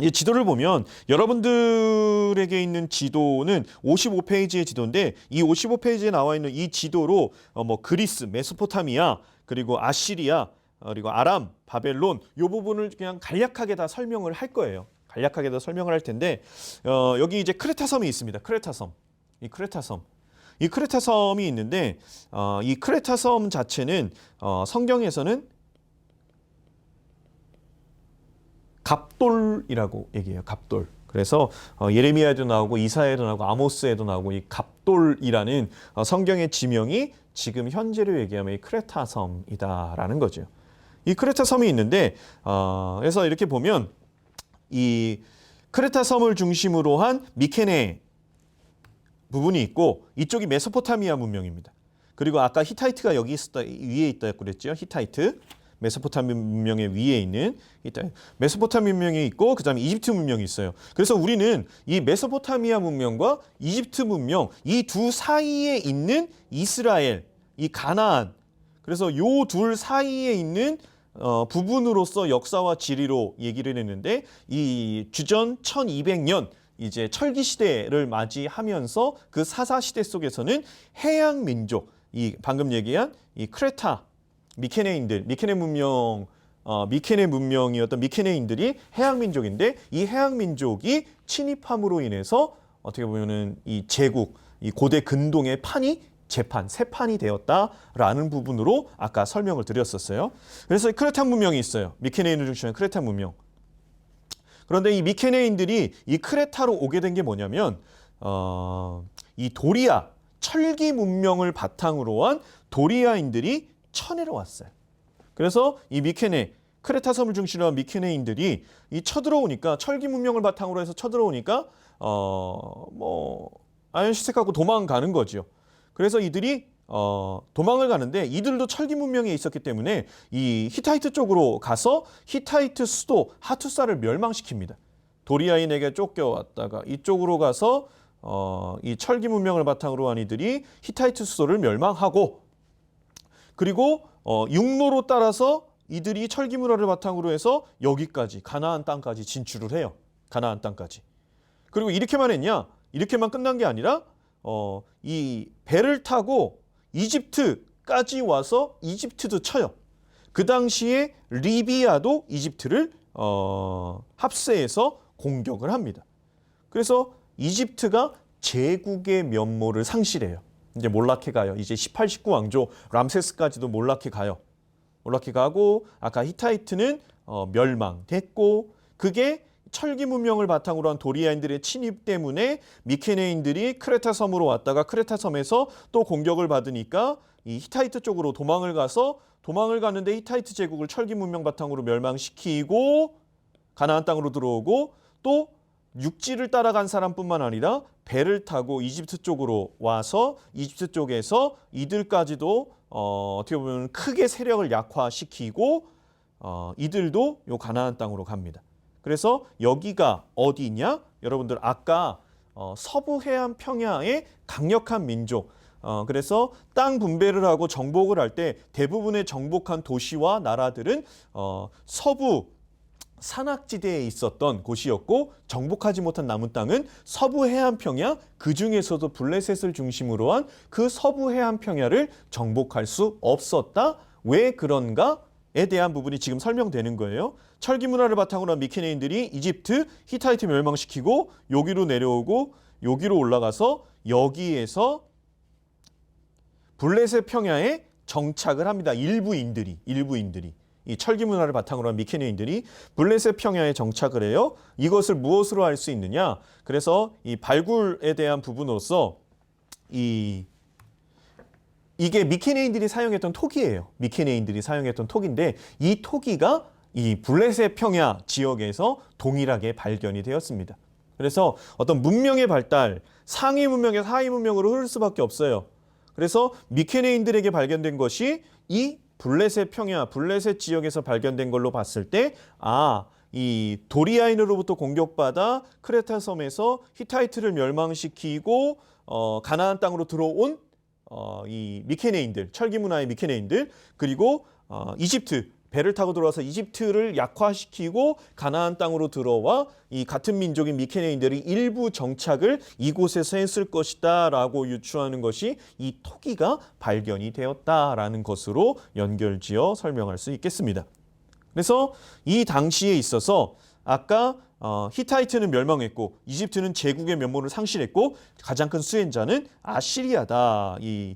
이 지도를 보면 여러분들에게 있는 지도는 55페이지의 지도인데 이 55페이지에 나와 있는 이 지도로 뭐 그리스, 메소포타미아, 그리고 아시리아, 그리고 아람, 바벨론 이 부분을 그냥 간략하게 다 설명을 할 거예요. 간략하게 다 설명을 할 텐데 여기 이제 크레타 섬이 있습니다. 크레타 섬. 이 크레타 섬. 이 크레타 섬이 있는데 이 크레타 섬 자체는 성경에서는 갑돌이라고 얘기해요. 갑돌. 그래서 예레미야에도 나오고 이사야에도 나오고 아모스에도 나오고 이 갑돌이라는 성경의 지명이 지금 현재로 얘기하면 이 크레타 섬이다라는 거죠. 이 크레타 섬이 있는데 그래서 이렇게 보면 이 크레타 섬을 중심으로 한 미케네 부분이 있고 이쪽이 메소포타미아 문명입니다. 그리고 아까 히타이트가 여기 위에 있다고 그랬죠. 히타이트. 메소포타미아 문명의 위에 있는 메소포타미아 문명이 있고 그다음에 이집트 문명이 있어요. 그래서 우리는 이 메소포타미아 문명과 이집트 문명 이 두 사이에 있는 이스라엘, 이 가나안 그래서 요 둘 사이에 있는 부분으로서 역사와 지리로 얘기를 했는데 이 주전 1200년 이제 철기 시대를 맞이하면서 그 사사 시대 속에서는 해양 민족 이 방금 얘기한 이 크레타 미케네인들 미케네 문명이었던 미케네인들이 해양 민족인데 이 해양 민족이 침입함으로 인해서 어떻게 보면은 이 제국 이 고대 근동의 판이 새 판이 되었다라는 부분으로 아까 설명을 드렸었어요. 그래서 크레타 문명이 있어요. 미케네인을 중심한 크레타 문명. 그런데 이 미케네인들이 이 크레타로 오게 된 게 뭐냐면 이 도리아 철기 문명을 바탕으로 한 도리아인들이 쳐내려 왔어요. 그래서 이 크레타 섬을 중심으로 한 미케네인들이 이 쳐들어오니까 철기 문명을 바탕으로 해서 쳐들어오니까 뭐 아연시색하고 도망가는 거죠. 그래서 이들이 도망을 가는데 이들도 철기 문명에 있었기 때문에 이 히타이트 쪽으로 가서 히타이트 수도 하투사를 멸망시킵니다. 도리아인에게 쫓겨왔다가 이쪽으로 가서 이 철기 문명을 바탕으로 한 이들이 히타이트 수도를 멸망하고 그리고 육로로 따라서 이들이 철기 문화를 바탕으로 해서 여기까지 가나안 땅까지 진출을 해요. 가나안 땅까지. 그리고 이렇게만 했냐? 이렇게만 끝난 게 아니라 이 배를 타고 이집트까지 와서 이집트도 쳐요. 그 당시에 리비아도 이집트를 합세해서 공격을 합니다. 그래서 이집트가 제국의 면모를 상실해요. 이제 몰락해 가요. 이제 18, 19 왕조 람세스까지도 몰락해 가요. 몰락해 가고 아까 히타이트는 멸망됐고 그게 철기 문명을 바탕으로 한 도리아인들의 침입 때문에 미케네인들이 크레타 섬으로 왔다가 크레타 섬에서 또 공격을 받으니까 이 히타이트 쪽으로 도망을 가는데 히타이트 제국을 철기 문명 바탕으로 멸망시키고 가나안 땅으로 들어오고 또 육지를 따라간 사람뿐만 아니라 배를 타고 이집트 쪽으로 와서 이집트 쪽에서 이들까지도 어떻게 보면 크게 세력을 약화시키고 이들도 요 가나안 땅으로 갑니다. 그래서 여기가 어디냐? 여러분들 아까 서부 해안 평야의 강력한 민족. 그래서 땅 분배를 하고 정복을 할 때 대부분의 정복한 도시와 나라들은 서부 산악지대에 있었던 곳이었고 정복하지 못한 남은 땅은 서부 해안 평야 그 중에서도 블레셋을 중심으로 한 그 서부 해안 평야를 정복할 수 없었다. 왜 그런가에 대한 부분이 지금 설명되는 거예요. 철기 문화를 바탕으로 한 미케네인들이 이집트, 히타이트 멸망시키고 여기로 내려오고 여기로 올라가서 여기에서 블레셋 평야에 정착을 합니다. 일부인들이 이 철기 문화를 바탕으로 한 미케네인들이 블레셋 평야에 정착을 해요. 이것을 무엇으로 알 수 있느냐? 그래서 이 발굴에 대한 부분으로서 이게 미케네인들이 사용했던 토기예요. 미케네인들이 사용했던 토기인데 이 토기가 이 블레셋 평야 지역에서 동일하게 발견이 되었습니다. 그래서 어떤 문명의 발달, 상위 문명에서 하위 문명으로 흐를 수밖에 없어요. 그래서 미케네인들에게 발견된 것이 이 블레셋 평야, 블레셋 지역에서 발견된 걸로 봤을 때 이 도리아인으로부터 공격받아 크레타 섬에서 히타이트를 멸망시키고 가나안 땅으로 들어온 이 미케네인들, 철기 문화의 미케네인들 그리고 이집트 배를 타고 들어와서 이집트를 약화시키고 가나안 땅으로 들어와 이 같은 민족인 미케네인들이 일부 정착을 이곳에서 했을 것이다 라고 유추하는 것이 이 토기가 발견이 되었다라는 것으로 연결지어 설명할 수 있겠습니다. 그래서 이 당시에 있어서 아까 히타이트는 멸망했고 이집트는 제국의 면모를 상실했고 가장 큰 수혜자는 아시리아다. 이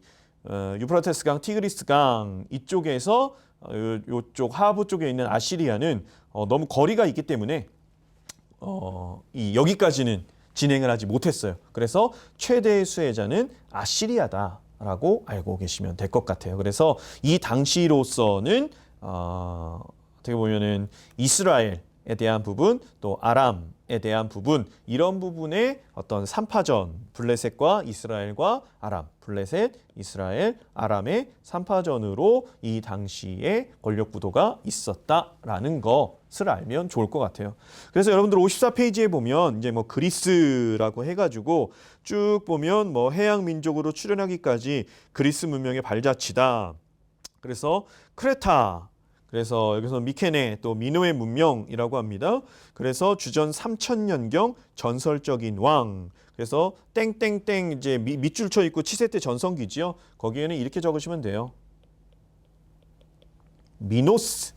유프라테스 강, 티그리스 강 이쪽에서 이쪽 하부 쪽에 있는 아시리아는 너무 거리가 있기 때문에 여기까지는 진행을 하지 못했어요. 그래서 최대의 수혜자는 아시리아다라고 알고 계시면 될 것 같아요. 그래서 이 당시로서는 어떻게 보면은 이스라엘에 대한 부분 또 아람에 대한 부분 이런 부분의 어떤 3파전 블레셋과 이스라엘과 아람 블레셋, 이스라엘, 아람의 3파전으로 이 당시에 권력 구도가 있었다라는 것을 알면 좋을 것 같아요. 그래서 여러분들 54페이지에 보면 이제 뭐 그리스라고 해가지고 쭉 보면 뭐 해양 민족으로 출현하기까지 그리스 문명의 발자취다. 그래서 크레타 그래서 여기서 미케네 또 미노의 문명이라고 합니다. 그래서 주전 3000년경 전설적인 왕. 그래서 땡땡땡 이제 밑줄 쳐 있고 치세 때 전성기지요. 거기에는 이렇게 적으시면 돼요. 미노스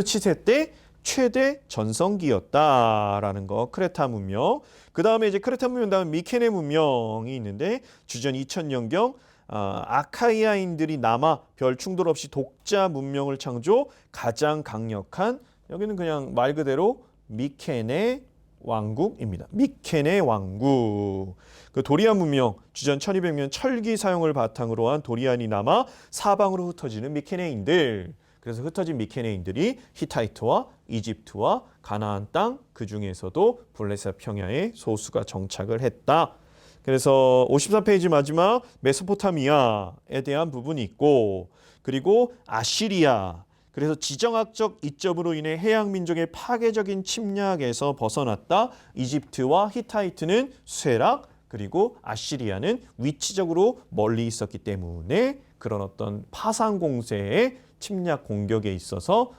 치세 때 최대 전성기였다라는 거. 크레타 문명. 그 다음에 이제 크레타 문명 다음 미케네 문명이 있는데 주전 2000년경 아카이아인들이 남아 별 충돌 없이 독자 문명을 창조 가장 강력한 여기는 그냥 말 그대로 미케네 왕국입니다. 미케네 왕국. 그 도리안 문명 주전 1200년 철기 사용을 바탕으로 한 도리안이 남아 사방으로 흩어지는 미케네인들. 그래서 흩어진 미케네인들이 히타이트와 이집트와 가나안 땅 그 중에서도 블레셋 평야에 소수가 정착을 했다. 그래서 54페이지 마지막 메소포타미아에 대한 부분이 있고 그리고 아시리아 그래서 지정학적 이점으로 인해 해양 민족의 파괴적인 침략에서 벗어났다. 이집트와 히타이트는 쇠락 그리고 아시리아는 위치적으로 멀리 있었기 때문에 그런 어떤 파상 공세의 침략 공격에 있어서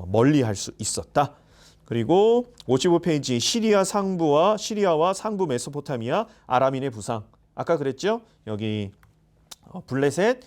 멀리 할 수 있었다. 그리고 55페이지 시리아와 상부 메소포타미아 아람인의 부상. 아까 그랬죠? 여기 블레셋,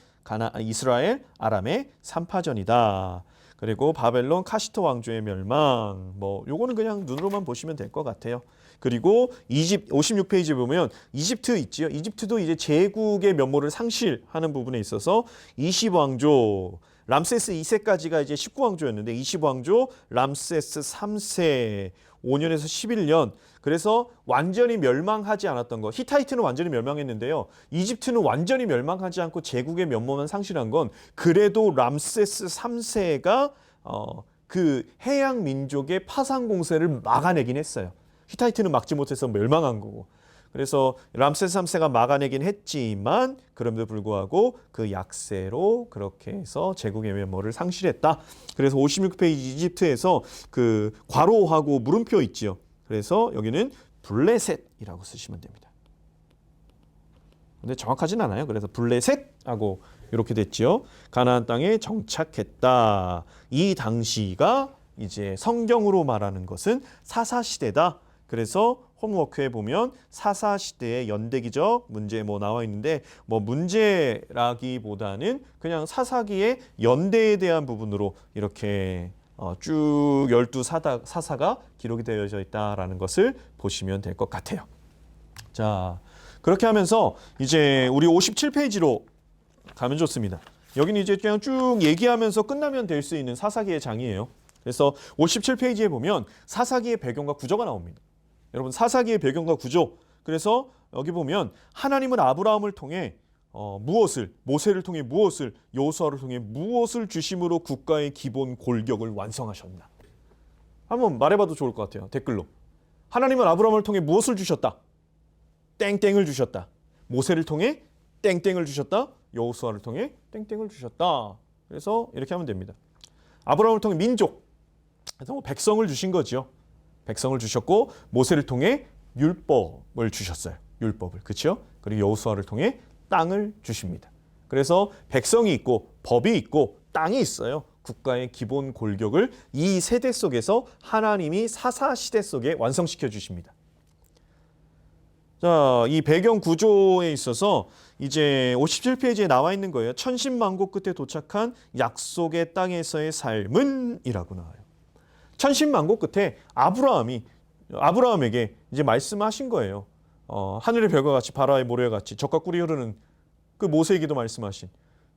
이스라엘, 아람의 3파전이다. 그리고 바벨론 카시토 왕조의 멸망. 뭐 요거는 그냥 눈으로만 보시면 될 것 같아요. 그리고 56페이지 보면 이집트 있지요. 이집트도 이제 제국의 면모를 상실하는 부분에 있어서 20왕조 람세스 2세까지가 이제 19왕조였는데 20왕조 람세스 3세 5년에서 11년 그래서 완전히 멸망하지 않았던 거. 히타이트는 완전히 멸망했는데요. 이집트는 완전히 멸망하지 않고 제국의 면모만 상실한 건 그래도 람세스 3세가 그 해양 민족의 파상 공세를 막아내긴 했어요. 히타이트는 막지 못해서 멸망한 거고. 그래서 람세스 3세가 막아내긴 했지만 그럼에도 불구하고 그 약세로 그렇게 해서 제국의 면모를 상실했다. 그래서 56페이지 이집트에서 그 괄호하고 물음표 있지요. 그래서 여기는 블레셋이라고 쓰시면 됩니다. 근데 정확하진 않아요. 그래서 블레셋하고 이렇게 됐지요. 가나안 땅에 정착했다. 이 당시가 이제 성경으로 말하는 것은 사사시대다. 그래서 홈워크에 보면 사사시대의 연대기적 문제 뭐 나와 있는데 뭐 문제라기보다는 그냥 사사기의 연대에 대한 부분으로 이렇게 쭉 12사사가 기록이 되어져 있다라는 것을 보시면 될 것 같아요. 자, 그렇게 하면서 이제 우리 57페이지로 가면 좋습니다. 여기는 이제 그냥 쭉 얘기하면서 끝나면 될 수 있는 사사기의 장이에요. 그래서 57페이지에 보면 사사기의 배경과 구조가 나옵니다. 여러분 사사기의 배경과 구조. 그래서 여기 보면 하나님은 아브라함을 통해 모세를 통해 무엇을 여호수아를 통해 무엇을 주심으로 국가의 기본 골격을 완성하셨나. 한번 말해봐도 좋을 것 같아요. 댓글로. 하나님은 아브라함을 통해 무엇을 주셨다. 땡땡을 주셨다. 모세를 통해 땡땡을 주셨다. 여호수아를 통해 땡땡을 주셨다. 그래서 이렇게 하면 됩니다. 아브라함을 통해 민족. 그래서 뭐 백성을 주신 거죠. 백성을 주셨고 모세를 통해 율법을 주셨어요. 율법을. 그렇죠? 그리고 여호수아를 통해 땅을 주십니다. 그래서 백성이 있고 법이 있고 땅이 있어요. 국가의 기본 골격을 이 세대 속에서 하나님이 사사 시대 속에 완성시켜 주십니다. 자, 이 배경 구조에 있어서 이제 57페이지에 나와 있는 거예요. 천신만고 끝에 도착한 약속의 땅에서의 삶은 이라고 나와요. 천신만고 끝에 아브라함에게 이제 말씀하신 거예요. 하늘의 별과 같이 바다의 모래와 같이 적과 꿀이 흐르는 그 모세에게도 말씀하신.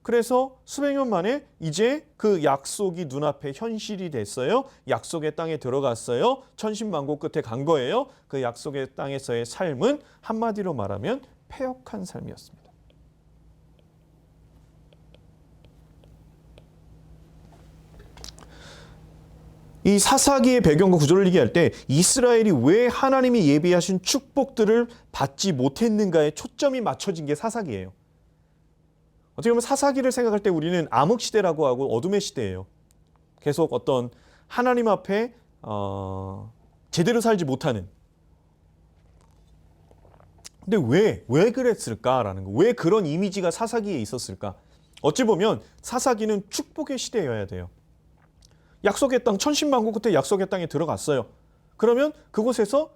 그래서 수백 년 만에 이제 그 약속이 눈앞에 현실이 됐어요. 약속의 땅에 들어갔어요. 천신만고 끝에 간 거예요. 그 약속의 땅에서의 삶은 한마디로 말하면 패역한 삶이었습니다. 이 사사기의 배경과 구조를 얘기할 때 이스라엘이 왜 하나님이 예비하신 축복들을 받지 못했는가에 초점이 맞춰진 게 사사기예요. 어떻게 보면 사사기를 생각할 때 우리는 암흑시대라고 하고 어둠의 시대예요. 계속 어떤 하나님 앞에 제대로 살지 못하는. 근데 왜 그랬을까라는 거. 왜 그런 이미지가 사사기에 있었을까? 어찌 보면 사사기는 축복의 시대여야 돼요. 약속의 땅, 천신만고 끝에 약속의 땅에 들어갔어요. 그러면 그곳에서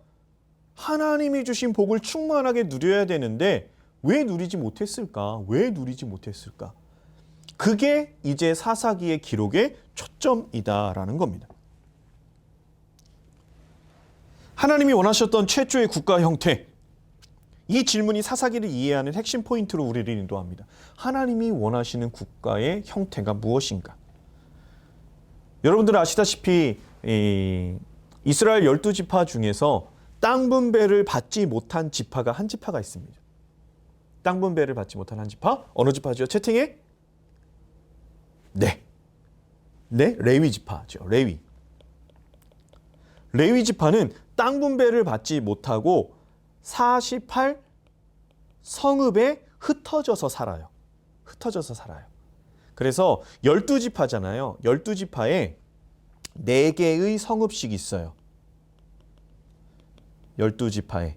하나님이 주신 복을 충만하게 누려야 되는데 왜 누리지 못했을까? 왜 누리지 못했을까? 그게 이제 사사기의 기록의 초점이다라는 겁니다. 하나님이 원하셨던 최초의 국가 형태. 이 질문이 사사기를 이해하는 핵심 포인트로 우리를 인도합니다. 하나님이 원하시는 국가의 형태가 무엇인가? 여러분들 아시다시피 이스라엘 12지파 중에서 땅 분배를 받지 못한 지파가 한 지파가 있습니다. 땅 분배를 받지 못한 한 지파? 어느 지파죠? 채팅에? 네, 레위 지파죠. 레위 지파는 땅 분배를 받지 못하고 성읍에 흩어져서 살아요. 흩어져서 살아요. 그래서 12지파잖아요. 12지파에 4개의 성읍씩 있어요. 12지파에.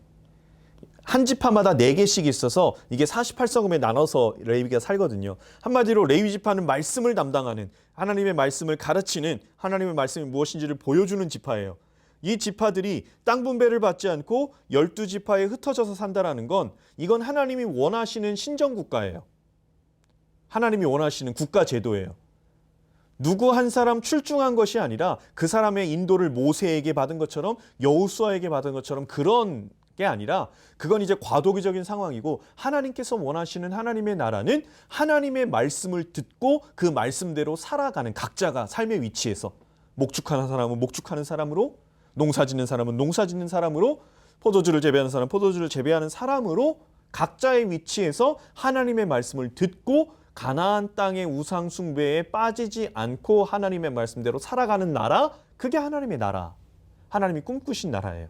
한 지파마다 4개씩 있어서 이게 48성읍에 나눠서 레위가 살거든요. 한마디로 레위 지파는 말씀을 담당하는, 하나님의 말씀을 가르치는, 하나님의 말씀이 무엇인지를 보여주는 지파예요. 이 지파들이 땅 분배를 받지 않고 12지파에 흩어져서 산다라는 건 이건 하나님이 원하시는 신정국가예요. 하나님이 원하시는 국가 제도예요. 누구 한 사람 출중한 것이 아니라 그 사람의 인도를 모세에게 받은 것처럼, 여호수아에게 받은 것처럼 그런 게 아니라, 그건 이제 과도기적인 상황이고, 하나님께서 원하시는 하나님의 나라는 하나님의 말씀을 듣고 그 말씀대로 살아가는, 각자가 삶의 위치에서 목축하는 사람은 목축하는 사람으로, 농사짓는 사람은 농사짓는 사람으로, 포도주를 재배하는 사람은 포도주를 재배하는 사람으로 각자의 위치에서 하나님의 말씀을 듣고 가나안 땅의 우상 숭배에 빠지지 않고 하나님의 말씀대로 살아가는 나라, 그게 하나님의 나라, 하나님이 꿈꾸신 나라예요.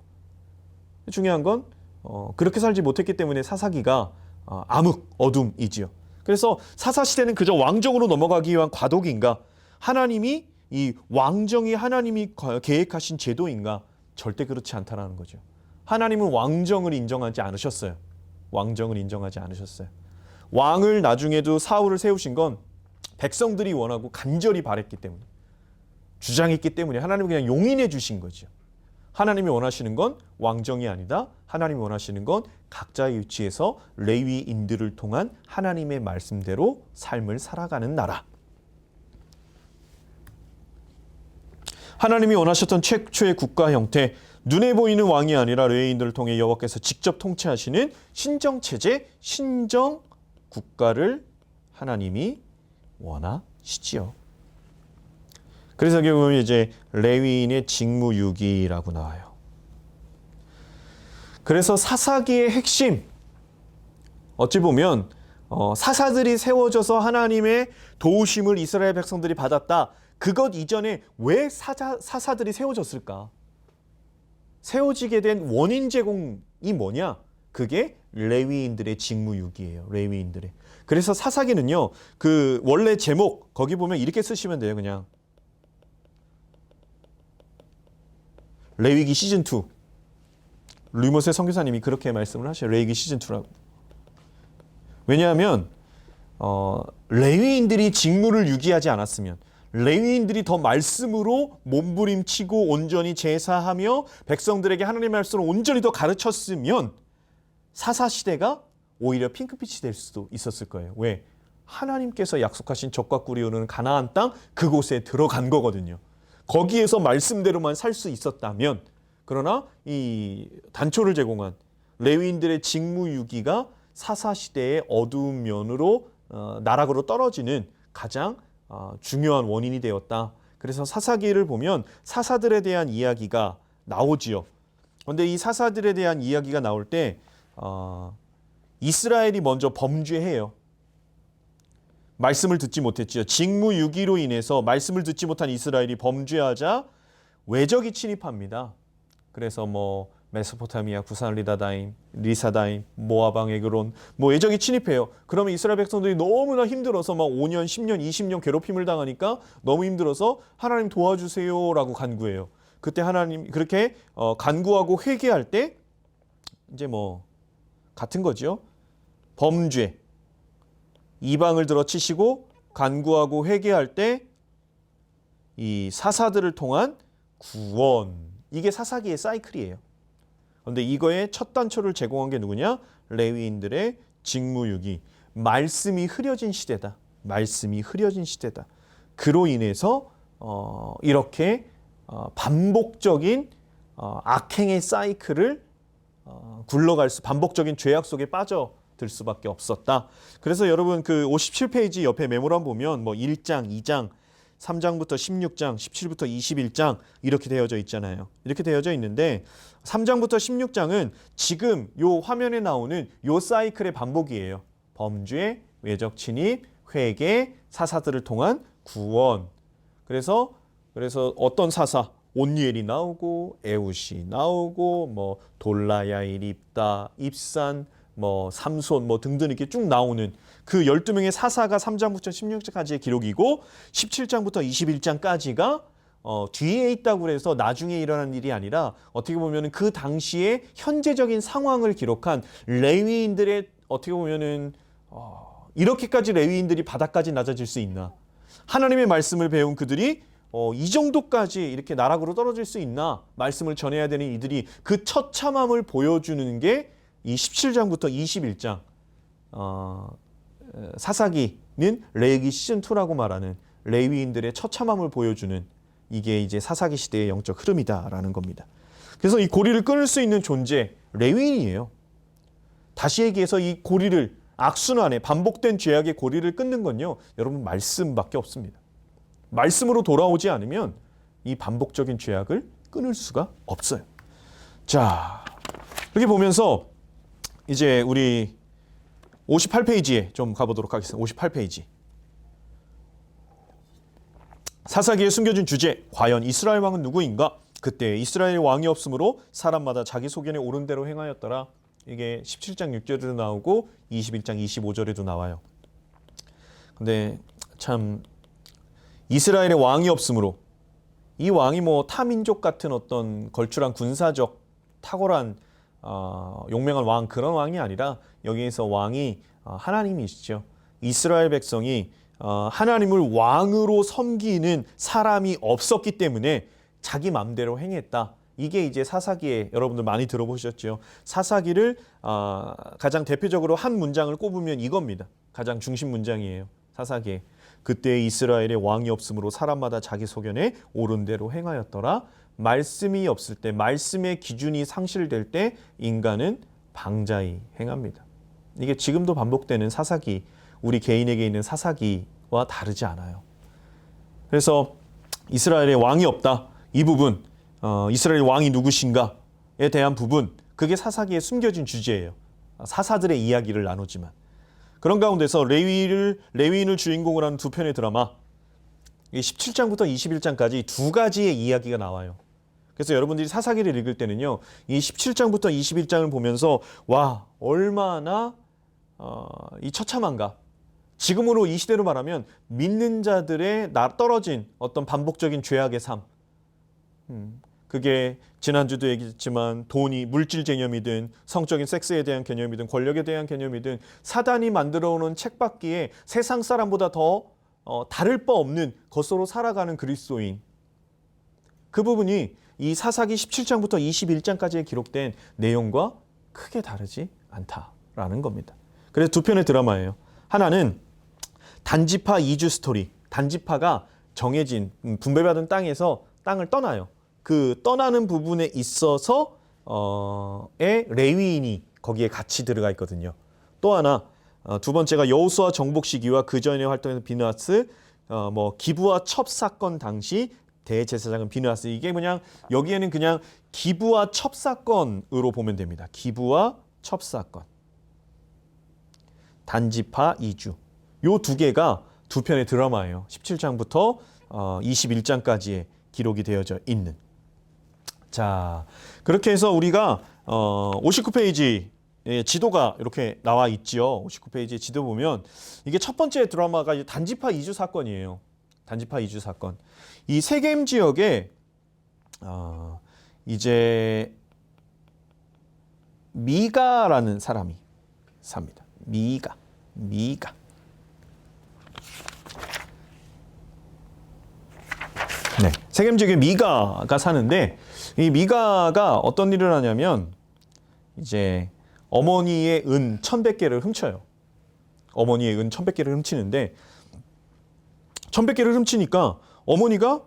중요한 건 그렇게 살지 못했기 때문에 사사기가 암흑, 어둠이지요. 그래서 사사시대는 그저 왕정으로 넘어가기 위한 과도기인가? 하나님이 이 왕정이 하나님이 계획하신 제도인가? 절대 그렇지 않다라는 거죠. 하나님은 왕정을 인정하지 않으셨어요. 왕정을 인정하지 않으셨어요. 왕을 나중에도 사울을 세우신 건 백성들이 원하고 간절히 바랬기 때문에, 주장했기 때문에 하나님은 그냥 용인해 주신 거죠. 하나님이 원하시는 건 왕정이 아니다. 하나님이 원하시는 건 각자의 위치에서 레위인들을 통한 하나님의 말씀대로 삶을 살아가는 나라. 하나님이 원하셨던 최초의 국가 형태, 눈에 보이는 왕이 아니라 레위인들을 통해 여호와께서 직접 통치하시는 신정체제, 신정 국가를 하나님이 원하시지요. 그래서 여기 보면 이제 레위인의 직무유기라고 나와요. 그래서 사사기의 핵심, 어찌 보면 사사들이 세워져서 하나님의 도우심을 이스라엘 백성들이 받았다. 그것 이전에 왜 사사들이 세워졌을까? 세워지게 된 원인 제공이 뭐냐? 그게 레위인들의 직무유기예요. 레위인들의. 그래서 사사기는요, 그 원래 제목 거기 보면 이렇게 쓰시면 돼요. 그냥 레위기 시즌 2. 르모세 선교사님이 그렇게 말씀을 하셔요. 레위기 시즌 2라고. 왜냐하면 레위인들이 직무를 유기하지 않았으면, 레위인들이 더 말씀으로 몸부림치고 온전히 제사하며 백성들에게 하나님의 말씀을 온전히 더 가르쳤으면 사사시대가 오히려 핑크빛이 될 수도 있었을 거예요. 왜? 하나님께서 약속하신 적과 꿀이 흐르는 가나안 땅, 그곳에 들어간 거거든요. 거기에서 말씀대로만 살 수 있었다면, 그러나 이 단초를 제공한 레위인들의 직무유기가 사사시대의 어두운 면으로 나락으로 떨어지는 가장 중요한 원인이 되었다. 그래서 사사기를 보면 사사들에 대한 이야기가 나오지요. 그런데 이 사사들에 대한 이야기가 나올 때 이스라엘이 먼저 범죄해요. 말씀을 듣지 못했지요. 직무유기로 인해서 말씀을 듣지 못한 이스라엘이 범죄하자 외적이 침입합니다. 그래서 뭐 메소포타미아, 구산 리사다임, 모아방 에그론, 외적이 침입해요. 그러면 이스라엘 백성들이 너무나 힘들어서 막 5년, 10년, 20년 괴롭힘을 당하니까 너무 힘들어서 하나님 도와주세요라고 간구해요. 그때 하나님 그렇게 간구하고 회개할 때 이제 같은 거죠. 범죄, 이방을 들어 치시고 간구하고 회개할 때 이 사사들을 통한 구원, 이게 사사기의 사이클이에요. 그런데 이거의 첫 단초를 제공한 게 누구냐? 레위인들의 직무유기. 말씀이 흐려진 시대다. 말씀이 흐려진 시대다. 그로 인해서 이렇게 반복적인 악행의 사이클을 반복적인 죄악 속에 빠져들 수밖에 없었다. 그래서 여러분 그 57페이지 옆에 메모란 보면 1장, 2장, 3장부터 16장, 17부터 21장 이렇게 되어져 있잖아요. 이렇게 되어져 있는데 3장부터 16장은 지금 요 화면에 나오는 요 사이클의 반복이에요. 범죄, 외적 침입, 회개, 사사들을 통한 구원. 그래서 어떤 사사, 온니엘이 나오고 에웃이 나오고 돌라야일 입다, 입산, 뭐 삼손 뭐 등등 이렇게 쭉 나오는 그 12명의 사사가 3장부터 16장까지의 기록이고 17장부터 21장까지가 뒤에 있다고 해서 나중에 일어난 일이 아니라 어떻게 보면은 그 당시에 현재적인 상황을 기록한 레위인들의 어떻게 보면은 이렇게까지 레위인들이 바닥까지 낮아질 수 있나? 하나님의 말씀을 배운 그들이 이 정도까지 이렇게 나락으로 떨어질 수 있나? 말씀을 전해야 되는 이들이 그 처참함을 보여주는 게 이 17장부터 21장 사사기는 레위기 시즌2라고 말하는 레위인들의 처참함을 보여주는 이게 이제 사사기 시대의 영적 흐름이다라는 겁니다. 그래서 이 고리를 끊을 수 있는 존재 레위인이에요. 다시 얘기해서 이 고리를 악순환에 반복된 죄악의 고리를 끊는 건요. 여러분 말씀밖에 없습니다. 말씀으로 돌아오지 않으면 이 반복적인 죄악을 끊을 수가 없어요. 자, 이렇게 보면서 이제 우리 58페이지에 좀 가보도록 하겠습니다. 58페이지. 사사기에 숨겨진 주제, 과연 이스라엘 왕은 누구인가? 그때 이스라엘 왕이 없으므로 사람마다 자기 소견에 옳은 대로 행하였더라. 이게 17장 6절에도 나오고 21장 25절에도 나와요. 근데 참 이스라엘의 왕이 없으므로 이 왕이 뭐 타민족 같은 어떤 걸출한 군사적 탁월한 용맹한 왕 그런 왕이 아니라 여기에서 왕이 하나님이시죠. 이스라엘 백성이 하나님을 왕으로 섬기는 사람이 없었기 때문에 자기 맘대로 행했다. 이게 이제 사사기에 여러분들 많이 들어보셨죠. 사사기를 가장 대표적으로 한 문장을 꼽으면 이겁니다. 가장 중심 문장이에요. 사사기에. 그때 이스라엘의 왕이 없으므로 사람마다 자기 소견에 옳은 대로 행하였더라. 말씀이 없을 때, 말씀의 기준이 상실될 때 인간은 방자히 행합니다. 이게 지금도 반복되는 사사기, 우리 개인에게 있는 사사기와 다르지 않아요. 그래서 이스라엘의 왕이 없다. 이 부분, 이스라엘 왕이 누구신가에 대한 부분, 그게 사사기에 숨겨진 주제예요. 사사들의 이야기를 나누지만. 그런 가운데서 레위인을 주인공으로 하는 두 편의 드라마, 17장부터 21장까지 두 가지의 이야기가 나와요. 그래서 여러분들이 사사기를 읽을 때는요, 이 17장부터 21장을 보면서 와, 얼마나 이 처참한가. 지금으로 이 시대로 말하면 믿는 자들의 떨어진 어떤 반복적인 죄악의 삶. 그게 지난주도 얘기했지만 돈이 물질 개념이든 성적인 섹스에 대한 개념이든 권력에 대한 개념이든 사단이 만들어오는 책받기에 세상 사람보다 더 다를 바 없는 것으로 살아가는 그리스도인. 그 부분이 이 사사기 17장부터 21장까지에 기록된 내용과 크게 다르지 않다라는 겁니다. 그래서 두 편의 드라마예요. 하나는 단지파 이주 스토리. 단지파가 정해진 분배받은 땅에서 땅을 떠나요. 그 떠나는 부분에 있어서 레위인이 거기에 같이 들어가 있거든요. 또 하나 두 번째가 여호수아 정복 시기와 그 전에 활동했던 비느하스, 기브와 첩 사건 당시 대제사장은 비느하스. 이게 그냥 여기에는 그냥 기브와 첩 사건으로 보면 됩니다. 기브와 첩 사건. 단지파 이주. 요 두 개가 두 편의 드라마예요. 17장부터 21장까지의 기록이 되어져 있는. 자, 그렇게 해서 우리가 59페이지 지도가 이렇게 나와 있죠. 59페이지 지도 보면 이게 첫 번째 드라마가 단지파 이주 사건이에요. 단지파 이주 사건. 이 세겜 지역에 이제 미가라는 사람이 삽니다. 미가. 네, 세겜 지역에 미가가 사는데 이 미가가 어떤 일을 하냐면 이제 어머니의 은 1,100개를 훔쳐요. 어머니의 은 1,100개를 훔치는데 1,100개를 훔치니까 어머니가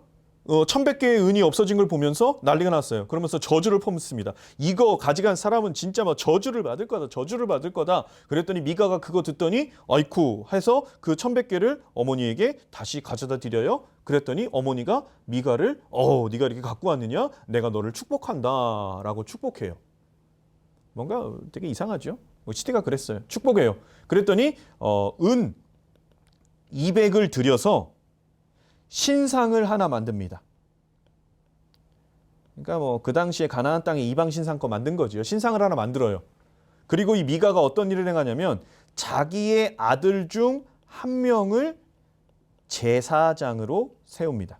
1,100개의 은이 없어진 걸 보면서 난리가 났어요. 그러면서 저주를 퍼붓습니다. 이거 가져간 사람은 진짜 막 저주를 받을 거다. 그랬더니 미가가 그거 듣더니 아이쿠 해서 그 1,100개를 어머니에게 다시 가져다 드려요. 그랬더니 어머니가 미가를 네가 이렇게 갖고 왔느냐? 내가 너를 축복한다 라고 축복해요. 뭔가 되게 이상하죠? 시대가 그랬어요. 축복해요. 그랬더니 은 200을 들여서 신상을 하나 만듭니다. 그러니까 그 당시에 가나안 땅에 이방 신상 거 만든 거죠. 신상을 하나 만들어요. 그리고 이 미가가 어떤 일을 행하냐면 자기의 아들 중 한 명을 제사장으로 세웁니다.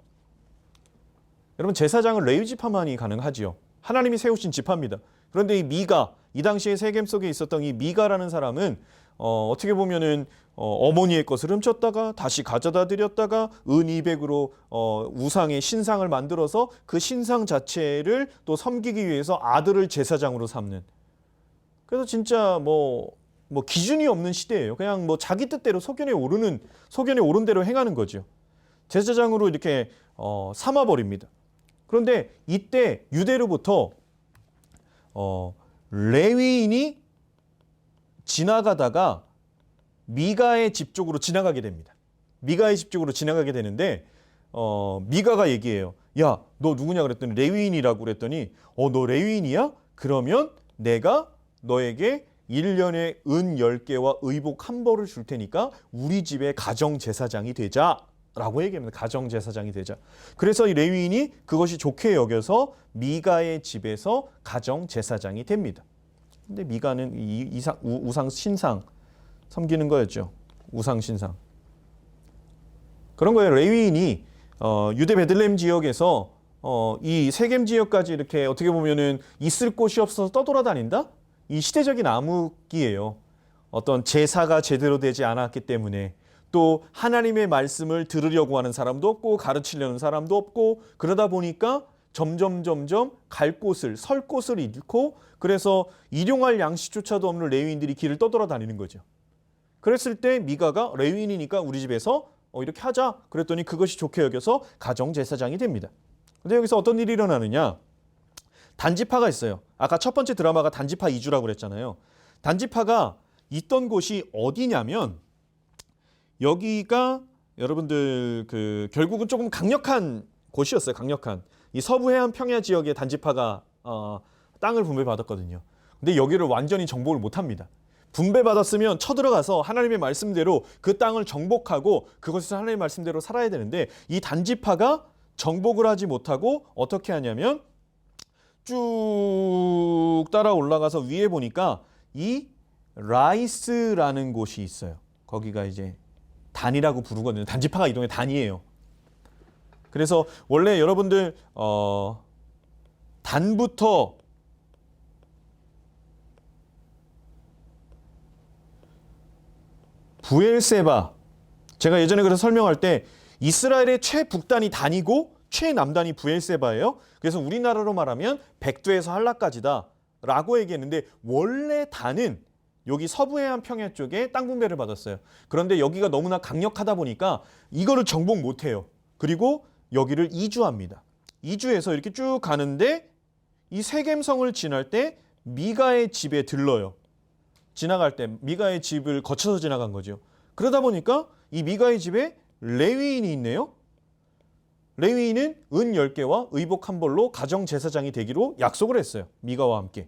여러분, 제사장은 레위 지파만이 가능하지요. 하나님이 세우신 지파입니다. 그런데 이 미가, 이 당시에 세겜 속에 있었던 이 미가라는 사람은 어떻게 보면은 어머니의 것을 훔쳤다가 다시 가져다 드렸다가 은 200으로 우상의 신상을 만들어서 그 신상 자체를 또 섬기기 위해서 아들을 제사장으로 삼는. 그래서 진짜 뭐 기준이 없는 시대예요. 그냥 뭐 자기 뜻대로 소견에 오른 대로 행하는 거죠. 제사장으로 이렇게 삼아버립니다. 그런데 이때 유대로부터 레위인이 지나가다가 미가의 집 쪽으로 지나가게 됩니다. 미가의 집 쪽으로 지나가게 되는데 미가가 얘기해요. 야, 너 누구냐 그랬더니 레위인이라고 그랬더니 너 레위인이야? 그러면 내가 너에게 1년에 은 10개와 의복 1벌을 줄 테니까 우리 집의 가정제사장이 되자 라고 얘기합니다. 가정제사장이 되자. 그래서 이 레위인이 그것이 좋게 여겨서 미가의 집에서 가정제사장이 됩니다. 근데 미가는 우상 신상 섬기는 거였죠. 우상 신상. 그런 거예요. 레위인이 유대 베들레헴 지역에서 이 세겜 지역까지 이렇게 어떻게 보면은 있을 곳이 없어서 떠돌아다닌다? 이 시대적인 암흑기예요. 어떤 제사가 제대로 되지 않았기 때문에 또 하나님의 말씀을 들으려고 하는 사람도 없고 가르치려는 사람도 없고 그러다 보니까 점점 갈 곳을 설 곳을 잃고 그래서 일용할 양식조차도 없는 레위인들이 길을 떠돌아다니는 거죠. 그랬을 때 미가가 레위인이니까 우리 집에서 이렇게 하자 그랬더니 그것이 좋게 여겨서 가정제사장이 됩니다. 근데 여기서 어떤 일이 일어나느냐? 단지파가 있어요. 아까 첫 번째 드라마가 단지파 2주라고 그랬잖아요. 단지파가 있던 곳이 어디냐면 여기가 여러분들 결국은 조금 강력한 곳이었어요. 강력한 이 서부 해안 평야 지역의 단지파가 땅을 분배받았거든요. 근데 여기를 완전히 정복을 못합니다. 분배받았으면 쳐들어가서 하나님의 말씀대로 그 땅을 정복하고 그것에서 하나님의 말씀대로 살아야 되는데 이 단지파가 정복을 하지 못하고 어떻게 하냐면 쭉 따라 올라가서 위에 보니까 이 라이스라는 곳이 있어요. 거기가 이제 단이라고 부르거든요. 단지파가 이동의 단이에요. 그래서 원래 여러분들 단부터 부엘세바, 제가 예전에 그래서 설명할 때 이스라엘의 최북단이 단이고 최남단이 부엘세바예요. 그래서 우리나라로 말하면 백두에서 한라까지다 라고 얘기했는데 원래 단은 여기 서부해안 평야 쪽에 땅 분배를 받았어요. 그런데 여기가 너무나 강력하다 보니까 이거를 정복 못해요. 그리고 여기를 이주합니다. 이주해서 이렇게 쭉 가는데 이 세겜성을 지날 때 미가의 집에 들러요. 지나갈 때 미가의 집을 거쳐서 지나간 거죠. 그러다 보니까 이 미가의 집에 레위인이 있네요. 레위인은 은 10개와 의복 1벌로 가정제사장이 되기로 약속을 했어요. 미가와 함께.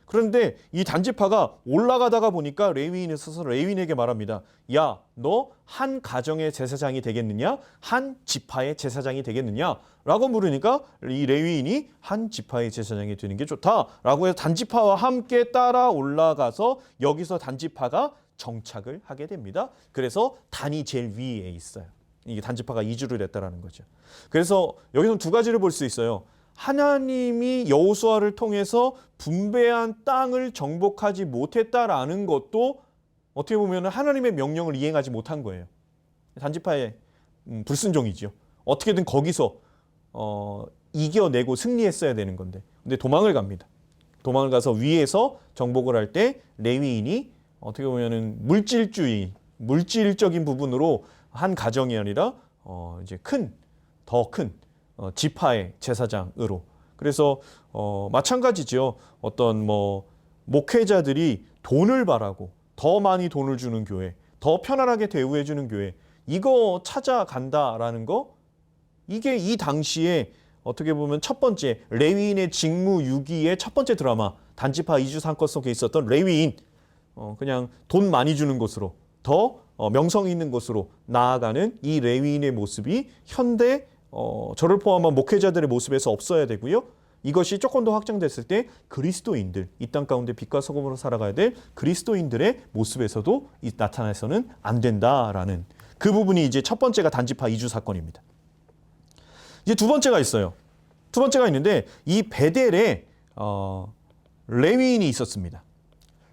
그런데 이 단지파가 올라가다가 보니까 레위인이 서서 레위인에게 말합니다. 야, 너 한 가정의 제사장이 되겠느냐? 한 지파의 제사장이 되겠느냐? 라고 물으니까 이 레위인이 한 지파의 제사장이 되는 게 좋다 라고 해서 단지파와 함께 따라 올라가서 여기서 단지파가 정착을 하게 됩니다. 그래서 단이 제일 위에 있어요. 이게 단지파가 이주를 했다라는 거죠. 그래서 여기서 두 가지를 볼 수 있어요. 하나님이 여호수아를 통해서 분배한 땅을 정복하지 못했다라는 것도 어떻게 보면 하나님의 명령을 이행하지 못한 거예요. 단지파의 불순종이죠. 어떻게든 거기서 이겨내고 승리했어야 되는 건데 근데 도망을 갑니다. 도망을 가서 위에서 정복을 할 때 레위인이 어떻게 보면은 물질적인 부분으로 한 가정이 아니라 이제 더 큰 지파의 제사장으로. 그래서 마찬가지죠. 어떤 목회자들이 돈을 바라고 더 많이 돈을 주는 교회, 더 편안하게 대우해 주는 교회, 이거 찾아간다라는 거, 이게 이 당시에 어떻게 보면 첫 번째 레위인의 직무 유기의 첫 번째 드라마 단지파 이주 사건 속에 있었던 레위인, 그냥 돈 많이 주는 곳으로 더 명성 있는 곳으로 나아가는 이 레위인의 모습이 현대 저를 포함한 목회자들의 모습에서 없어야 되고요. 이것이 조금 더 확장됐을 때 그리스도인들, 이 땅 가운데 빛과 소금으로 살아가야 될 그리스도인들의 모습에서도 나타나서는 안 된다라는 그 부분이 이제 첫 번째가 단지파 이주 사건입니다. 이제 두 번째가 있어요. 두 번째가 있는데 이 베델에 레위인이 있었습니다.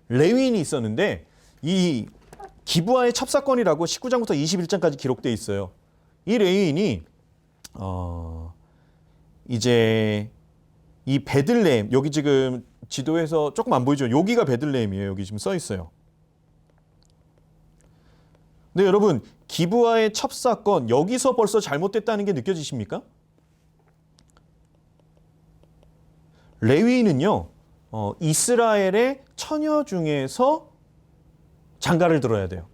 레위인이 있었는데 이 기브아의 첩사건이라고 19장부터 21장까지 기록되어 있어요. 이 레위인이 이제 이 베들레헴, 여기 지금 지도에서 조금 안 보이죠? 여기가 베들레헴이에요. 여기 지금 써 있어요. 근데 여러분, 기브아의 첩사건, 여기서 벌써 잘못됐다는 게 느껴지십니까? 레위인은요, 이스라엘의 처녀 중에서 장가를 들어야 돼요.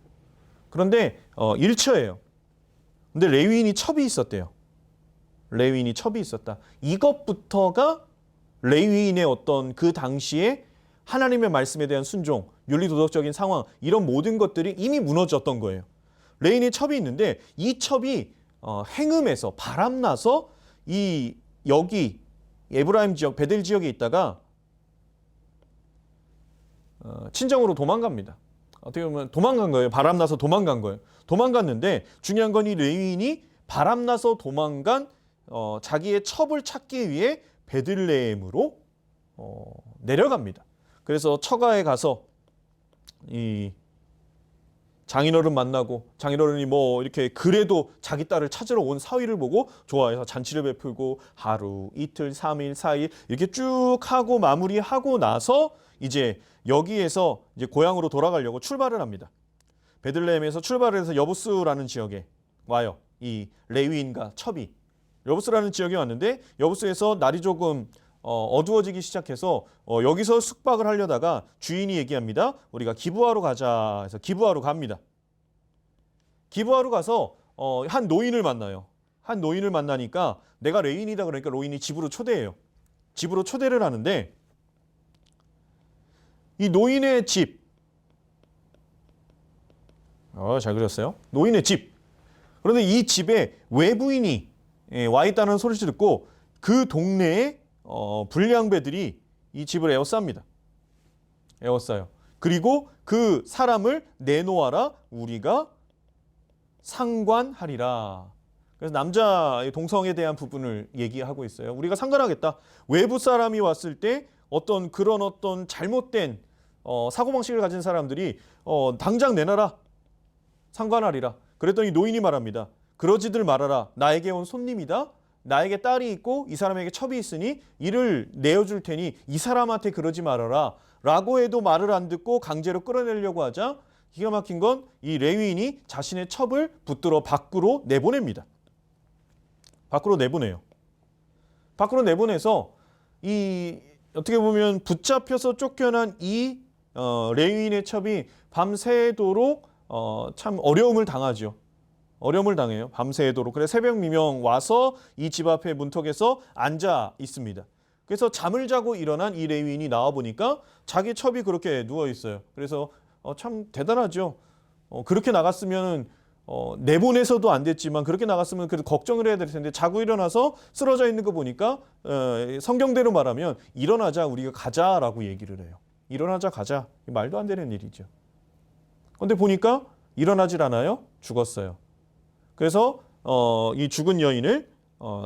그런데 일처예요. 근데 레위인이 첩이 있었대요. 레위인이 첩이 있었다. 이것부터가 레위인의 어떤 그 당시에 하나님의 말씀에 대한 순종, 윤리도덕적인 상황, 이런 모든 것들이 이미 무너졌던 거예요. 레위인의 첩이 있는데 이 첩이 행음에서 바람나서 여기 에브라임 지역, 베델 지역에 있다가 친정으로 도망갑니다. 어떻게 보면 도망간 거예요. 바람나서 도망간 거예요. 도망갔는데 중요한 건 이 레위인이 바람나서 도망간 자기의 첩을 찾기 위해 베들레헴으로 내려갑니다. 그래서 처가에 가서 이 장인어른 만나고 장인어른이 뭐 이렇게 그래도 자기 딸을 찾으러 온 사위를 보고 좋아해서 잔치를 베풀고 하루, 이틀, 3일, 4일 이렇게 쭉 하고 마무리하고 나서 이제 여기에서 이제 고향으로 돌아가려고 출발을 합니다. 베들레헴에서 출발을 해서 여부스라는 지역에 와요. 이 레위인과 첩이 여부스라는 지역에 왔는데 여부스에서 날이 조금 어두워지기 시작해서 여기서 숙박을 하려다가 주인이 얘기합니다. 우리가 기브아로 가자 해서 기브아로 갑니다. 기브아로 가서 한 노인을 만나요. 한 노인을 만나니까 내가 레위인이다 그러니까 노인이 집으로 초대해요. 집으로 초대를 하는데 이 노인의 집, 잘 그렸어요. 노인의 집. 그런데 이 집에 외부인이 와 있다는 소리를 듣고 그 동네에 불량배들이 이 집을 에워쌉니다. 에워싸요. 그리고 그 사람을 내놓아라, 우리가 상관하리라. 그래서 남자의 동성에 대한 부분을 얘기하고 있어요. 우리가 상관하겠다. 외부 사람이 왔을 때 어떤 잘못된 사고방식을 가진 사람들이 당장 내놔라. 상관하리라. 그랬더니 노인이 말합니다. 그러지들 말아라. 나에게 온 손님이다. 나에게 딸이 있고 이 사람에게 첩이 있으니 이를 내어줄 테니 이 사람한테 그러지 말아라. 라고 해도 말을 안 듣고 강제로 끌어내려고 하자 기가 막힌 건 이 레위인이 자신의 첩을 붙들어 밖으로 내보냅니다. 밖으로 내보내요. 밖으로 내보내서 어떻게 보면 붙잡혀서 쫓겨난 이 레위인의 첩이 밤새도록 참 어려움을 당하죠. 어려움을 당해요. 밤새도록. 그래서 새벽 미명 와서 이 집 앞에 문턱에서 앉아 있습니다. 그래서 잠을 자고 일어난 이 레위인이 나와 보니까 자기 첩이 그렇게 누워 있어요. 그래서 참 대단하죠. 그렇게 나갔으면 내보내서도 안 됐지만 그렇게 나갔으면 그래도 걱정을 해야 될 텐데 자고 일어나서 쓰러져 있는 거 보니까 성경대로 말하면 일어나자 우리가 가자라고 얘기를 해요. 일어나자 가자. 말도 안 되는 일이죠. 그런데 보니까 일어나질 않아요. 죽었어요. 그래서 이 죽은 여인을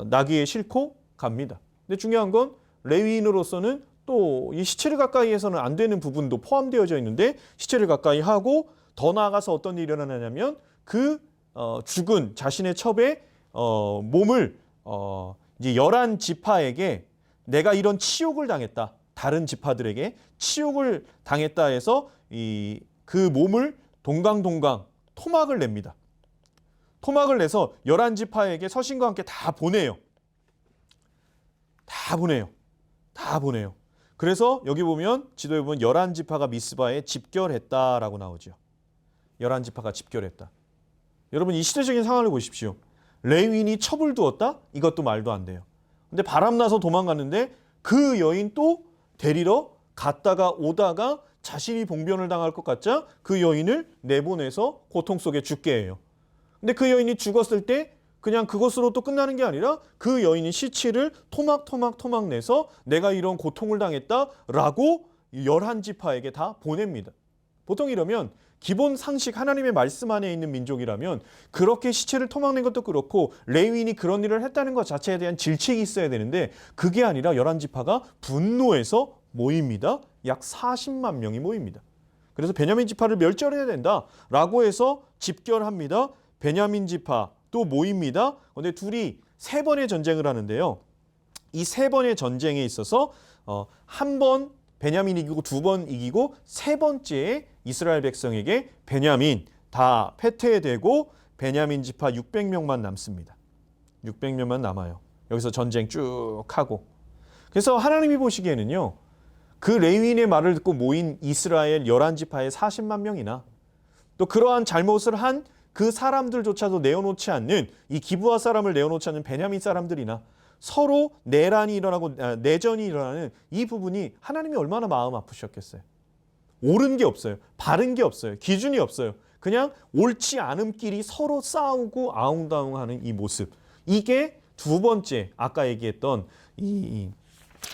나귀에 싣고 갑니다. 근데 중요한 건 레위인으로서는 또 이 시체를 가까이 해서는 안 되는 부분도 포함되어져 있는데 시체를 가까이 하고 더 나아가서 어떤 일이 일어나냐면 그 죽은 자신의 첩의 몸을 이제 11지파에게 내가 이런 치욕을 당했다. 다른 지파들에게 치욕을 당했다 해서 그 몸을 동강동강 토막을 냅니다. 토막을 내서 11지파에게 서신과 함께 다 보내요. 다 보내요. 그래서 여기 보면 지도에 보면 11지파가 미스바에 집결했다라고 나오죠. 11지파가 집결했다. 여러분 이 시대적인 상황을 보십시오. 레위인이 첩을 두었다? 이것도 말도 안 돼요. 근데 바람나서 도망갔는데 그 여인 또 데리러 갔다가 오다가 자신이 봉변을 당할 것 같자 그 여인을 내보내서 고통 속에 죽게 해요. 근데 그 여인이 죽었을 때 그냥 그것으로 또 끝나는 게 아니라 그 여인이 시치를 토막 내서 내가 이런 고통을 당했다라고 11지파에게 다 보냅니다. 보통 이러면 기본 상식 하나님의 말씀 안에 있는 민족이라면 그렇게 시체를 토막낸 것도 그렇고 레위인이 그런 일을 했다는 것 자체에 대한 질책이 있어야 되는데 그게 아니라 11지파가 분노해서 모입니다. 약 40만 명이 모입니다. 그래서 베냐민 지파를 멸절해야 된다라고 해서 집결합니다. 베냐민 지파 또 모입니다. 그런데 둘이 3번의 전쟁을 하는데요. 이 3번의 전쟁에 있어서 한 번 베냐민 이기고 2번 이기고 3번째에 이스라엘 백성에게 베냐민 다 패퇴되고 베냐민 지파 600명만 남습니다. 600명만 남아요. 여기서 전쟁 쭉 하고. 그래서 하나님이 보시기에는요. 그 레위인의 말을 듣고 모인 이스라엘 11지파의 40만 명이나 또 그러한 잘못을 한 그 사람들조차도 내어놓지 않는 이 기브아 사람을 내어놓지 않는 베냐민 사람들이나 서로 내란이 일어나고 내전이 일어나는 이 부분이 하나님이 얼마나 마음 아프셨겠어요. 옳은 게 없어요. 바른 게 없어요. 기준이 없어요. 그냥 옳지 않음끼리 서로 싸우고 아웅다웅하는 이 모습. 이게 2번째 아까 얘기했던 이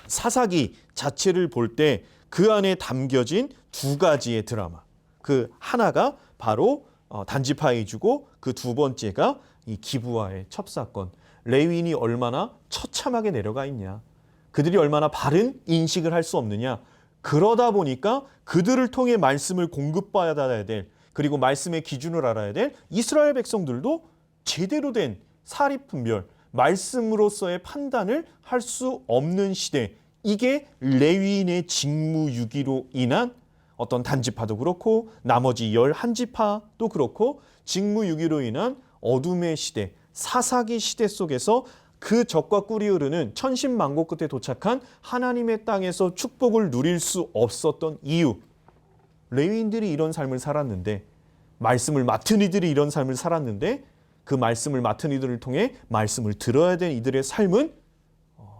사사기 자체를 볼 때 그 안에 담겨진 2가지의 드라마. 그 하나가 바로 단지파에 주고 그 2번째가 이 기브아의 첩사건. 레위인이 얼마나 처참하게 내려가 있냐. 그들이 얼마나 바른 인식을 할 수 없느냐. 그러다 보니까 그들을 통해 말씀을 공급받아야 될 그리고 말씀의 기준을 알아야 될 이스라엘 백성들도 제대로 된 사리분별, 말씀으로서의 판단을 할 수 없는 시대. 이게 레위인의 직무유기로 인한 어떤 단지파도 그렇고 나머지 11지파도 그렇고 직무유기로 인한 어둠의 시대, 사사기 시대 속에서 그 적과 꿀이 흐르는 천신만고 끝에 도착한 하나님의 땅에서 축복을 누릴 수 없었던 이유. 레위인들이 이런 삶을 살았는데 말씀을 맡은 이들이 이런 삶을 살았는데 그 말씀을 맡은 이들을 통해 말씀을 들어야 될 이들의 삶은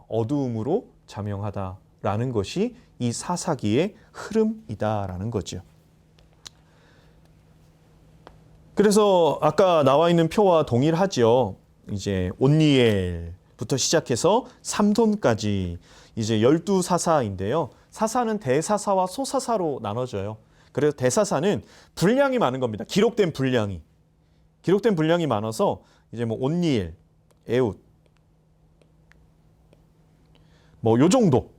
어두움으로 자명하다라는 것이 이 사사기의 흐름이다라는 거죠. 그래서 아까 나와 있는 표와 동일하죠. 이제 온니엘부터 시작해서 삼손까지 이제 12사사인데요. 사사는 대사사와 소사사로 나눠져요. 그래서 대사사는 분량이 많은 겁니다. 기록된 분량이 많아서 이제 뭐 온니엘, 에웃 뭐 요 정도.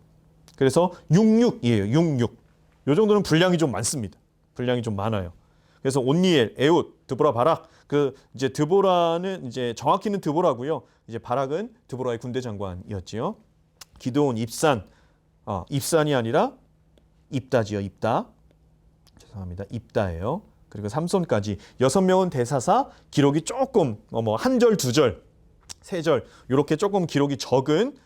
그래서 66이에요. 66. 요 정도는 분량이 좀 많습니다. 분량이 좀 많아요. 그래서 온니엘, 에웃, 드보라, 바락. 그 이제 드보라는 이제 정확히는 드보라고요. 이제 바락은 드보라의 군대 장관이었지요. 기드온, 입산. 입산이 아니라 입다지요. 입다. 죄송합니다. 입다예요. 그리고 삼손까지 6명은 대사사. 기록이 조금 뭐 한 절, 2절, 3절 이렇게 조금 기록이 적은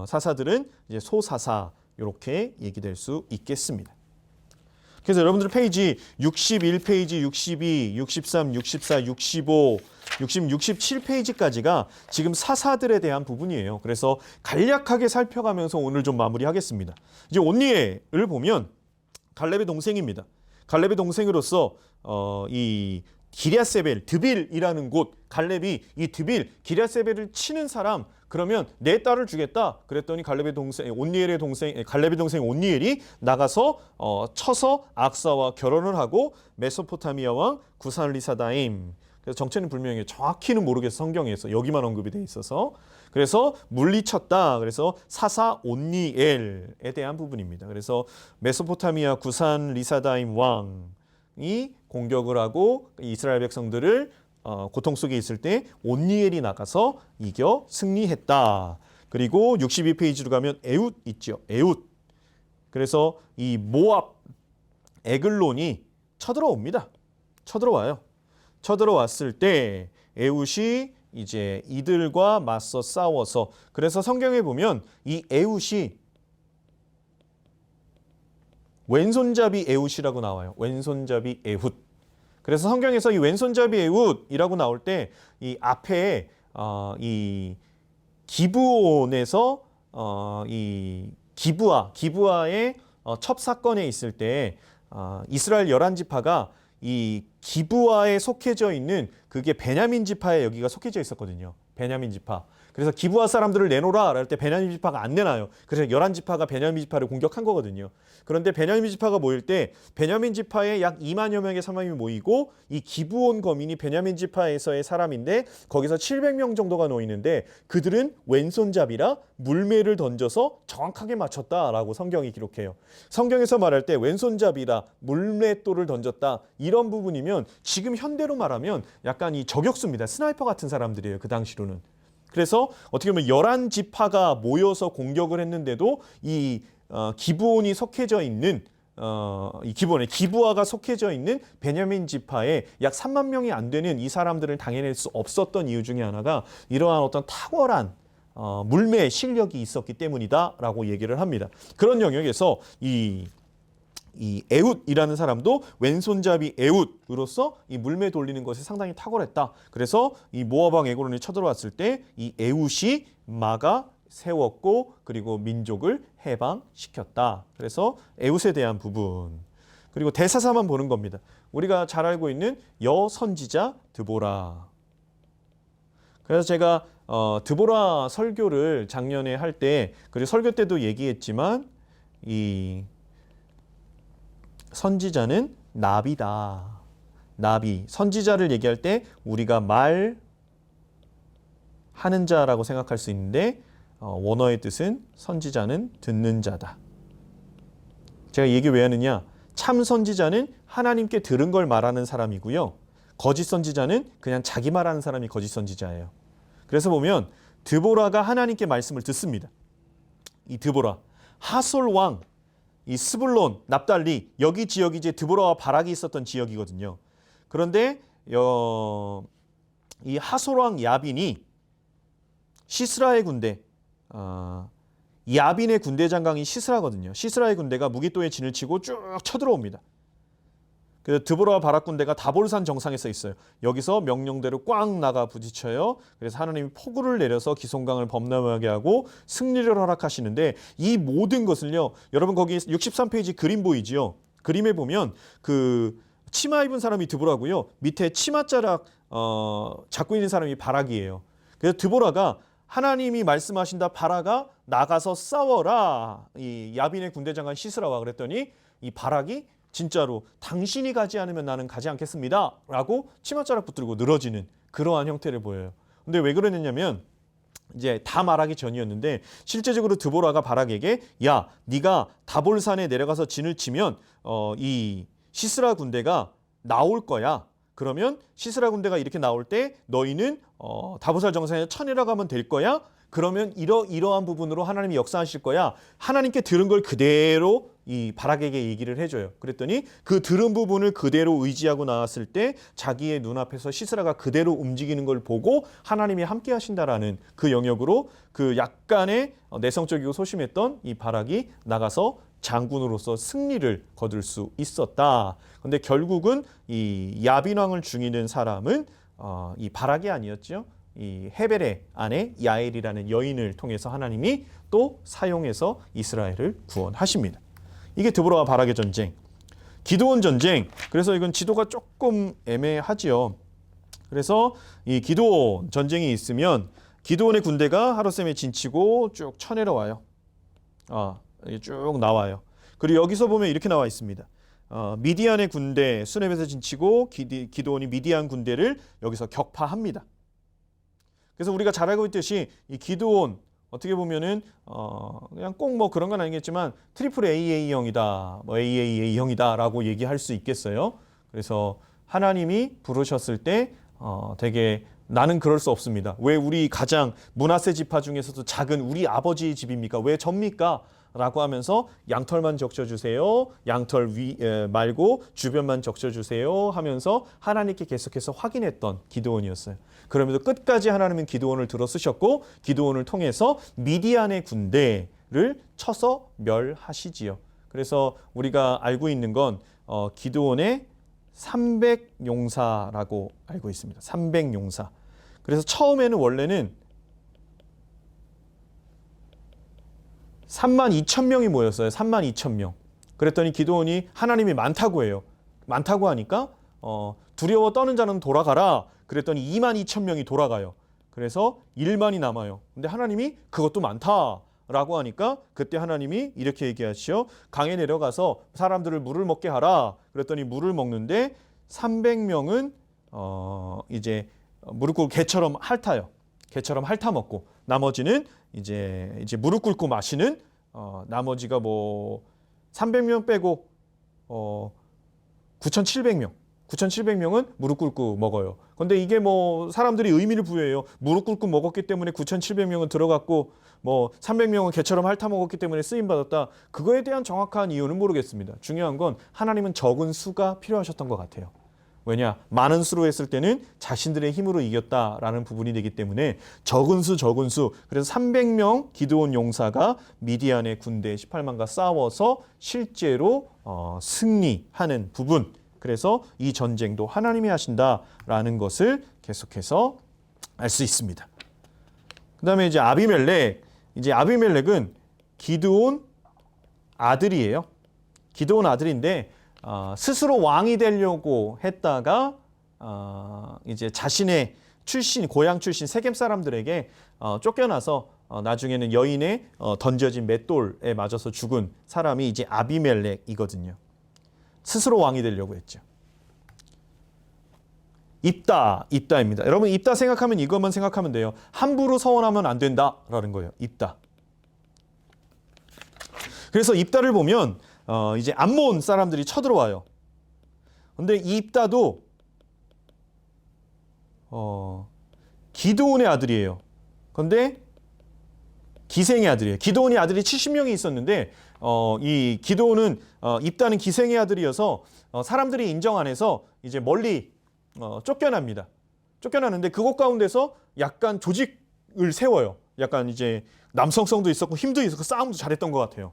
사사들은 이제 소사사 이렇게 얘기될 수 있겠습니다. 그래서 여러분들 페이지 61페이지, 62, 63, 64, 65, 60, 67페이지까지가 지금 사사들에 대한 부분이에요. 그래서 간략하게 살펴가면서 오늘 좀 마무리하겠습니다. 이제 온니엘을 보면 갈렙의 동생입니다. 갈렙의 동생으로서 이 기랴세벨, 드빌이라는 곳, 갈렙이 이 드빌, 기랴세벨을 치는 사람, 그러면 내 딸을 주겠다. 그랬더니 갈렙의 동생 온니엘이 나가서 쳐서 악사와 결혼을 하고 메소포타미아 왕 구산리사다임. 그래서 정체는 불명해요. 정확히는 모르겠어. 성경에서 여기만 언급이 돼 있어서. 그래서 물리쳤다. 그래서 사사 온니엘에 대한 부분입니다. 그래서 메소포타미아 구산리사다임 왕이 공격을 하고 이스라엘 백성들을 고통 속에 있을 때 온니엘이 나가서 이겨 승리했다. 그리고 62페이지로 가면 에웃 있죠. 에웃. 그래서 이 모압 에글론이 쳐들어옵니다. 쳐들어와요. 쳐들어왔을 때 에웃이 이제 이들과 맞서 싸워서, 그래서 성경에 보면 이 에웃이 왼손잡이 에웃이라고 나와요. 왼손잡이 에훗. 그래서 성경에서 이 왼손잡이 에훗이라고 나올 때 이 앞에 이 기브온에서 이 기브아의 첩사건에 있을 때 이스라엘 11지파가 이 기브아에 속해져 있는 그게 베냐민 지파에 여기가 속해져 있었거든요. 베냐민 지파. 그래서 기브아 사람들을 내놓으라 할 때 베냐민 지파가 안 내놔요. 그래서 11지파가 베냐민 지파를 공격한 거거든요. 그런데 베냐민 지파가 모일 때 베냐민 지파에 약 2만여 명의 사람이 모이고 이 기브온 거민이 베냐민 지파에서의 사람인데 거기서 700명 정도가 모이는데 그들은 왼손잡이라 물매를 던져서 정확하게 맞췄다라고 성경이 기록해요. 성경에서 말할 때 왼손잡이라 물맷돌을 던졌다 이런 부분이면 지금 현대로 말하면 약간 이 저격수입니다. 스나이퍼 같은 사람들이에요. 그 당시로는. 그래서 어떻게 보면 11지파가 모여서 공격을 했는데도 이 기브온이 속해져 있는 이 기브아가 속해져 있는 베냐민 지파에 약 3만 명이 안 되는 이 사람들을 당해낼 수 없었던 이유 중에 하나가 이러한 어떤 탁월한 물매 실력이 있었기 때문이다라고 얘기를 합니다. 그런 영역에서 이 에훗이라는 사람도 왼손잡이 에훗으로서 이 물매 돌리는 것이 상당히 탁월했다. 그래서 이 모압 왕 에글론이 쳐들어왔을 때 이 에훗이 막아 세웠고 그리고 민족을 해방시켰다. 그래서 에훗에 대한 부분. 그리고 대사사만 보는 겁니다. 우리가 잘 알고 있는 여선지자 드보라. 그래서 제가 드보라 설교를 작년에 할 때 그리고 설교 때도 얘기했지만 이 선지자는 나비다. 나비. 선지자를 얘기할 때 우리가 말하는 자라고 생각할 수 있는데 원어의 뜻은 선지자는 듣는 자다. 제가 얘기 왜 하느냐? 참 선지자는 하나님께 들은 걸 말하는 사람이고요. 거짓 선지자는 그냥 자기 말하는 사람이 거짓 선지자예요. 그래서 보면 드보라가 하나님께 말씀을 듣습니다. 이 드보라. 하솔 왕. 이 스불론, 납달리 여기 지역이 이제 드보라와 바락이 있었던 지역이거든요. 그런데 이 하솔왕 야빈이 시스라의 군대, 야빈의 군대 장관이 시스라거든요. 시스라의 군대가 무기또에 진을 치고 쭉 쳐들어옵니다. 그래서 드보라와 바락 군대가 다볼산 정상에 서 있어요. 여기서 명령대로 꽝 나가 부딪혀요. 그래서 하나님이 폭우를 내려서 기손강을 범람하게 하고 승리를 허락하시는데 이 모든 것을요. 여러분 거기 63페이지 그림 보이지요? 그림에 보면 그 치마 입은 사람이 드보라고요. 밑에 치맛자락 잡고 있는 사람이 바락이에요. 그래서 드보라가 하나님이 말씀하신다 바라가 나가서 싸워라. 이 야빈의 군대 장관 시스라와 그랬더니 이 바락이 진짜로 당신이 가지 않으면 나는 가지 않겠습니다. 라고 치맛자락 붙들고 늘어지는 그러한 형태를 보여요. 근데 왜 그러느냐면 이제 다 말하기 전이었는데 실제적으로 드보라가 바락에게 야, 네가 다볼산에 내려가서 진을 치면 이 시스라 군대가 나올 거야. 그러면 시스라 군대가 이렇게 나올 때 너희는 다볼산 정상에 쳐내려가면 될 거야. 그러면 이러한 부분으로 하나님이 역사하실 거야. 하나님께 들은 걸 그대로 이 바락에게 얘기를 해줘요. 그랬더니 그 들은 부분을 그대로 의지하고 나왔을 때 자기의 눈앞에서 시스라가 그대로 움직이는 걸 보고 하나님이 함께 하신다라는 그 영역으로 그 약간의 내성적이고 소심했던 이 바락이 나가서 장군으로서 승리를 거둘 수 있었다. 그런데 결국은 이 야빈 왕을 죽이는 사람은 이 바락이 아니었죠. 이 헤벨의 아내 야엘이라는 여인을 통해서 하나님이 또 사용해서 이스라엘을 구원하십니다. 이게 드보라와 바락의 전쟁. 기드온 전쟁. 그래서 이건 지도가 조금 애매하지요. 그래서 이 기드온 전쟁이 있으면 기드온의 군대가 하룻샘에 진치고 쭉 쳐내려와요. 쭉 나와요. 그리고 여기서 보면 이렇게 나와 있습니다. 미디안의 군대 수넴에서 진치고 기드온이 미디안 군대를 여기서 격파합니다. 그래서 우리가 잘 알고 있듯이 이 기드온 어떻게 보면은 그냥 꼭 뭐 그런 건 아니겠지만 트리플 AA형이다, 뭐 AAA형이다라고 얘기할 수 있겠어요. 그래서 하나님이 부르셨을 때 되게 나는 그럴 수 없습니다. 왜 우리 가장 므낫세 지파 중에서도 작은 우리 아버지의 집입니까? 왜 접니까? 라고 하면서 양털만 적셔주세요. 양털 말고 주변만 적셔주세요 하면서 하나님께 계속해서 확인했던 기드온이었어요. 그러면서 끝까지 하나님은 기드온을 들어 쓰셨고 기드온을 통해서 미디안의 군대를 쳐서 멸하시지요. 그래서 우리가 알고 있는 건 기드온의 300용사라고 알고 있습니다. 300용사. 그래서 처음에는 원래는 32,000명이 모였어요. 32,000명. 그랬더니 기드온이 하나님이 많다고 해요. 많다고 하니까 두려워 떠는 자는 돌아가라. 그랬더니 22,000명이 돌아가요. 그래서 1만이 남아요. 근데 하나님이 그것도 많다라고 하니까 그때 하나님이 이렇게 얘기하시죠. 강에 내려가서 사람들을 물을 먹게 하라. 그랬더니 물을 먹는데 300명은 이제 무릎 꿇고 개처럼 핥아요. 개처럼 핥아 먹고 나머지는 이제 무릎 꿇고 마시는 나머지가 뭐 300명 빼고 9,700명. 9,700명은 무릎 꿇고 먹어요. 근데 이게 뭐 사람들이 의미를 부여해요. 무릎 꿇고 먹었기 때문에 9,700명은 들어갔고 뭐 300명은 개처럼 핥아 먹었기 때문에 쓰임 받았다. 그거에 대한 정확한 이유는 모르겠습니다. 중요한 건 하나님은 적은 수가 필요하셨던 것 같아요. 왜냐? 많은 수로 했을 때는 자신들의 힘으로 이겼다라는 부분이 되기 때문에 적은 수. 그래서 300명 기드온 용사가 미디안의 군대 18만과 싸워서 실제로 승리하는 부분. 그래서 이 전쟁도 하나님이 하신다라는 것을 계속해서 알 수 있습니다. 그다음에 이제 아비멜렉은 기드온 아들이에요. 기드온 아들인데 스스로 왕이 되려고 했다가 이제 자신의 고향 출신 세겜 사람들에게 쫓겨나서 나중에는 여인의 던져진 맷돌에 맞아서 죽은 사람이 이제 아비멜렉이거든요. 스스로 왕이 되려고 했죠. 입다입니다. 여러분 입다 생각하면 이것만 생각하면 돼요. 함부로 서원하면 안 된다라는 거예요. 입다. 그래서 입다를 보면 이제 암몬 사람들이 쳐들어와요. 근데 이 입다도 기드온의 아들이에요. 근데 기생의 아들이에요. 기드온의 아들이 70명이 있었는데 이 기드온은 입다는 기생의 아들이어서 사람들이 인정 안 해서 이제 멀리 쫓겨납니다. 쫓겨나는데 그곳 가운데서 약간 조직을 세워요. 약간 이제 남성성도 있었고 힘도 있었고 싸움도 잘했던 것 같아요.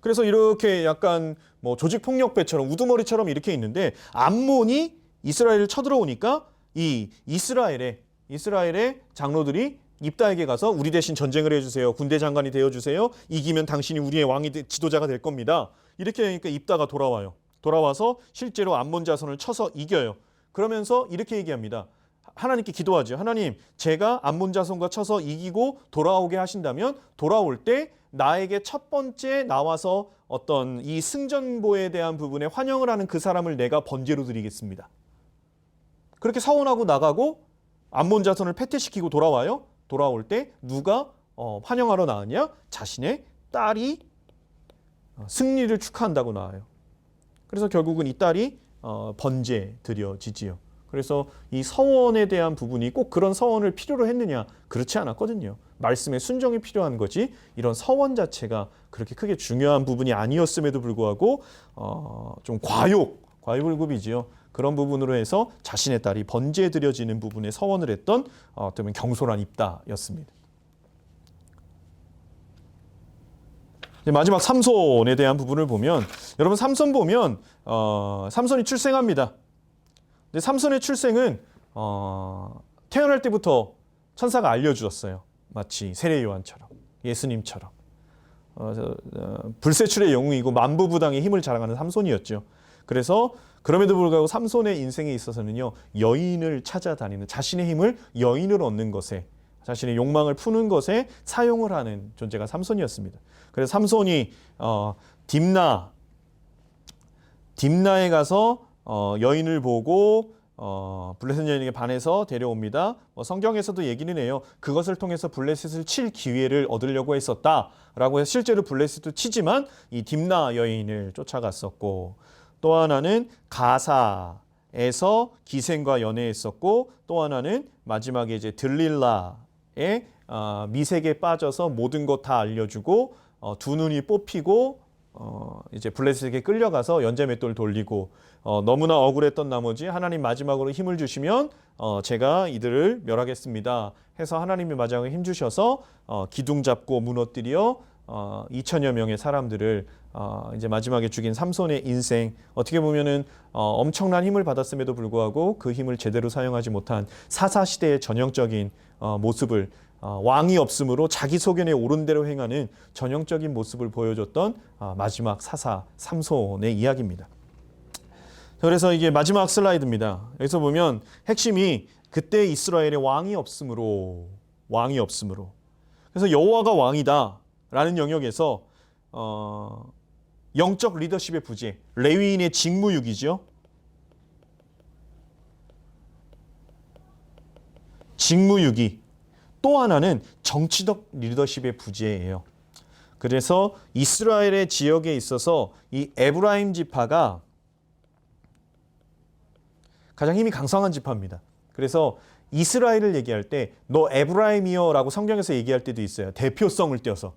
그래서 이렇게 약간 뭐 조직폭력배처럼 우두머리처럼 이렇게 있는데 암몬이 이스라엘을 쳐들어오니까 이 이스라엘의 장로들이 입다에게 가서 우리 대신 전쟁을 해주세요. 군대 장관이 되어주세요. 이기면 당신이 우리의 왕이 지도자가 될 겁니다. 이렇게 하니까 입다가 돌아와요. 돌아와서 실제로 암몬 자손을 쳐서 이겨요. 그러면서 이렇게 얘기합니다. 하나님께 기도하죠. 하나님, 제가 암몬 자손과 쳐서 이기고 돌아오게 하신다면 돌아올 때 나에게 첫 번째 나와서 어떤 이 승전보에 대한 부분에 환영을 하는 그 사람을 내가 번제로 드리겠습니다. 그렇게 서원하고 나가고 암몬 자손을 패퇴시키고 돌아와요. 돌아올 때 누가 환영하러 나왔냐? 자신의 딸이 승리를 축하한다고 나와요. 그래서 결국은 이 딸이 번제 드려지지요. 그래서 이 서원에 대한 부분이 꼭 그런 서원을 필요로 했느냐? 그렇지 않았거든요. 말씀에 순종이 필요한 거지 이런 서원 자체가 그렇게 크게 중요한 부분이 아니었음에도 불구하고 좀 과유불급이지요. 그런 부분으로 해서 자신의 딸이 번제에 드려지는 부분에 서원을 했던 어쩌면 경솔한 입다였습니다. 마지막 삼손에 대한 부분을 보면 여러분 삼손 보면 삼손이 출생합니다. 근데 삼손의 출생은 태어날 때부터 천사가 알려주었어요. 마치 세례 요한처럼 예수님처럼 불세출의 영웅이고 만부부당의 힘을 자랑하는 삼손이었죠. 그래서 그럼에도 불구하고 삼손의 인생에 있어서는요 여인을 찾아다니는 자신의 힘을 여인을 얻는 것에 자신의 욕망을 푸는 것에 사용을 하는 존재가 삼손이었습니다. 그래서 삼손이 딥나에 가서 여인을 보고 블레셋 여인에게 반해서 데려옵니다. 성경에서도 얘기는 해요. 그것을 통해서 블레셋을 칠 기회를 얻으려고 했었다라고 해서 실제로 블레셋도 치지만 이 딥나 여인을 쫓아갔었고 또 하나는 가사에서 기생과 연애했었고 또 하나는 마지막에 이제 들릴라의 미색에 빠져서 모든 것 다 알려주고 두 눈이 뽑히고 이제 블레셋에게 끌려가서 연자맷돌 돌리고 너무나 억울했던 나머지 하나님 마지막으로 힘을 주시면 제가 이들을 멸하겠습니다 해서 하나님이 마지막에 힘 주셔서 기둥 잡고 무너뜨려 2천여 명의 사람들을 이제 마지막에 죽인 삼손의 인생 어떻게 보면은 엄청난 힘을 받았음에도 불구하고 그 힘을 제대로 사용하지 못한 사사시대의 전형적인 모습을 왕이 없으므로 자기 소견에 옳은 대로 행하는 전형적인 모습을 보여줬던 마지막 사사 삼손의 이야기입니다. 그래서 이게 마지막 슬라이드입니다. 여기서 보면 핵심이 그때 이스라엘에 왕이 없으므로. 그래서 여호와가 왕이다라는 영역에서 영적 리더십의 부재, 레위인의 직무유기죠. 직무유기. 또 하나는 정치적 리더십의 부재예요. 그래서 이스라엘의 지역에 있어서 이 에브라임 지파가 가장 힘이 강성한 지파입니다. 그래서 이스라엘을 얘기할 때 너 에브라임이여라고 성경에서 얘기할 때도 있어요. 대표성을 떼어서.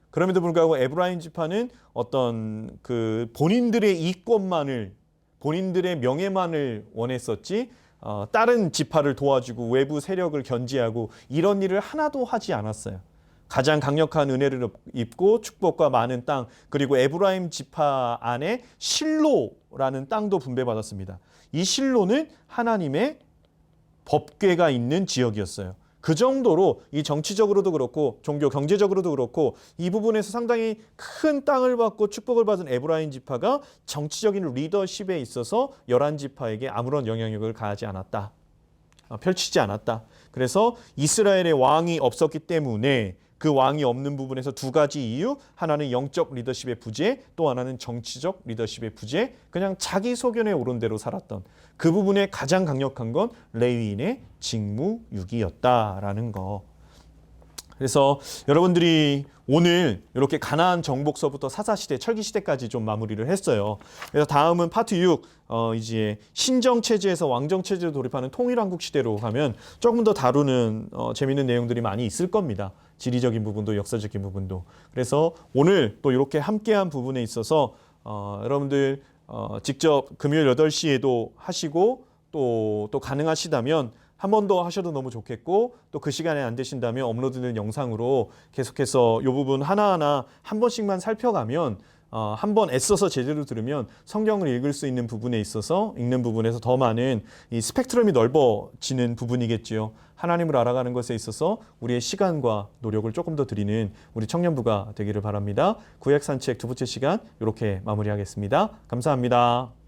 그럼에도 불구하고 에브라임 지파는 어떤 그 본인들의 이권만을, 본인들의 명예만을 원했었지 다른 지파를 도와주고 외부 세력을 견지하고 이런 일을 하나도 하지 않았어요. 가장 강력한 은혜를 입고 축복과 많은 땅, 그리고 에브라임 지파 안에 실로라는 땅도 분배받았습니다. 이 실로는 하나님의 법궤가 있는 지역이었어요. 그 정도로 이 정치적으로도 그렇고 종교 경제적으로도 그렇고 이 부분에서 상당히 큰 땅을 받고 축복을 받은 에브라임 지파가 정치적인 리더십에 있어서 11지파에게 아무런 영향력을 가하지 않았다. 펼치지 않았다. 그래서 이스라엘의 왕이 없었기 때문에 그 왕이 없는 부분에서 두 가지 이유, 하나는 영적 리더십의 부재, 또 하나는 정치적 리더십의 부재, 그냥 자기 소견에 오른 대로 살았던 그 부분에 가장 강력한 건 레위인의 직무유기였다라는 거. 그래서 여러분들이 오늘 이렇게 가나안 정복서부터 사사시대, 철기시대까지 좀 마무리를 했어요. 그래서 다음은 파트 6, 이제 신정체제에서 왕정체제로 돌입하는 통일한국시대로 가면 조금 더 다루는 재미있는 내용들이 많이 있을 겁니다. 지리적인 부분도 역사적인 부분도. 그래서 오늘 또 이렇게 함께한 부분에 있어서 여러분들 직접 금요일 8시에도 하시고 또 가능하시다면 한 번 더 하셔도 너무 좋겠고 또 그 시간에 안 되신다면 업로드된 영상으로 계속해서 이 부분 하나하나 한 번씩만 살펴가면 한 번 애써서 제대로 들으면 성경을 읽을 수 있는 부분에 있어서 읽는 부분에서 더 많은 이 스펙트럼이 넓어지는 부분이겠지요. 하나님을 알아가는 것에 있어서 우리의 시간과 노력을 조금 더 드리는 우리 청년부가 되기를 바랍니다. 구약 산책 두 번째 시간 이렇게 마무리하겠습니다. 감사합니다.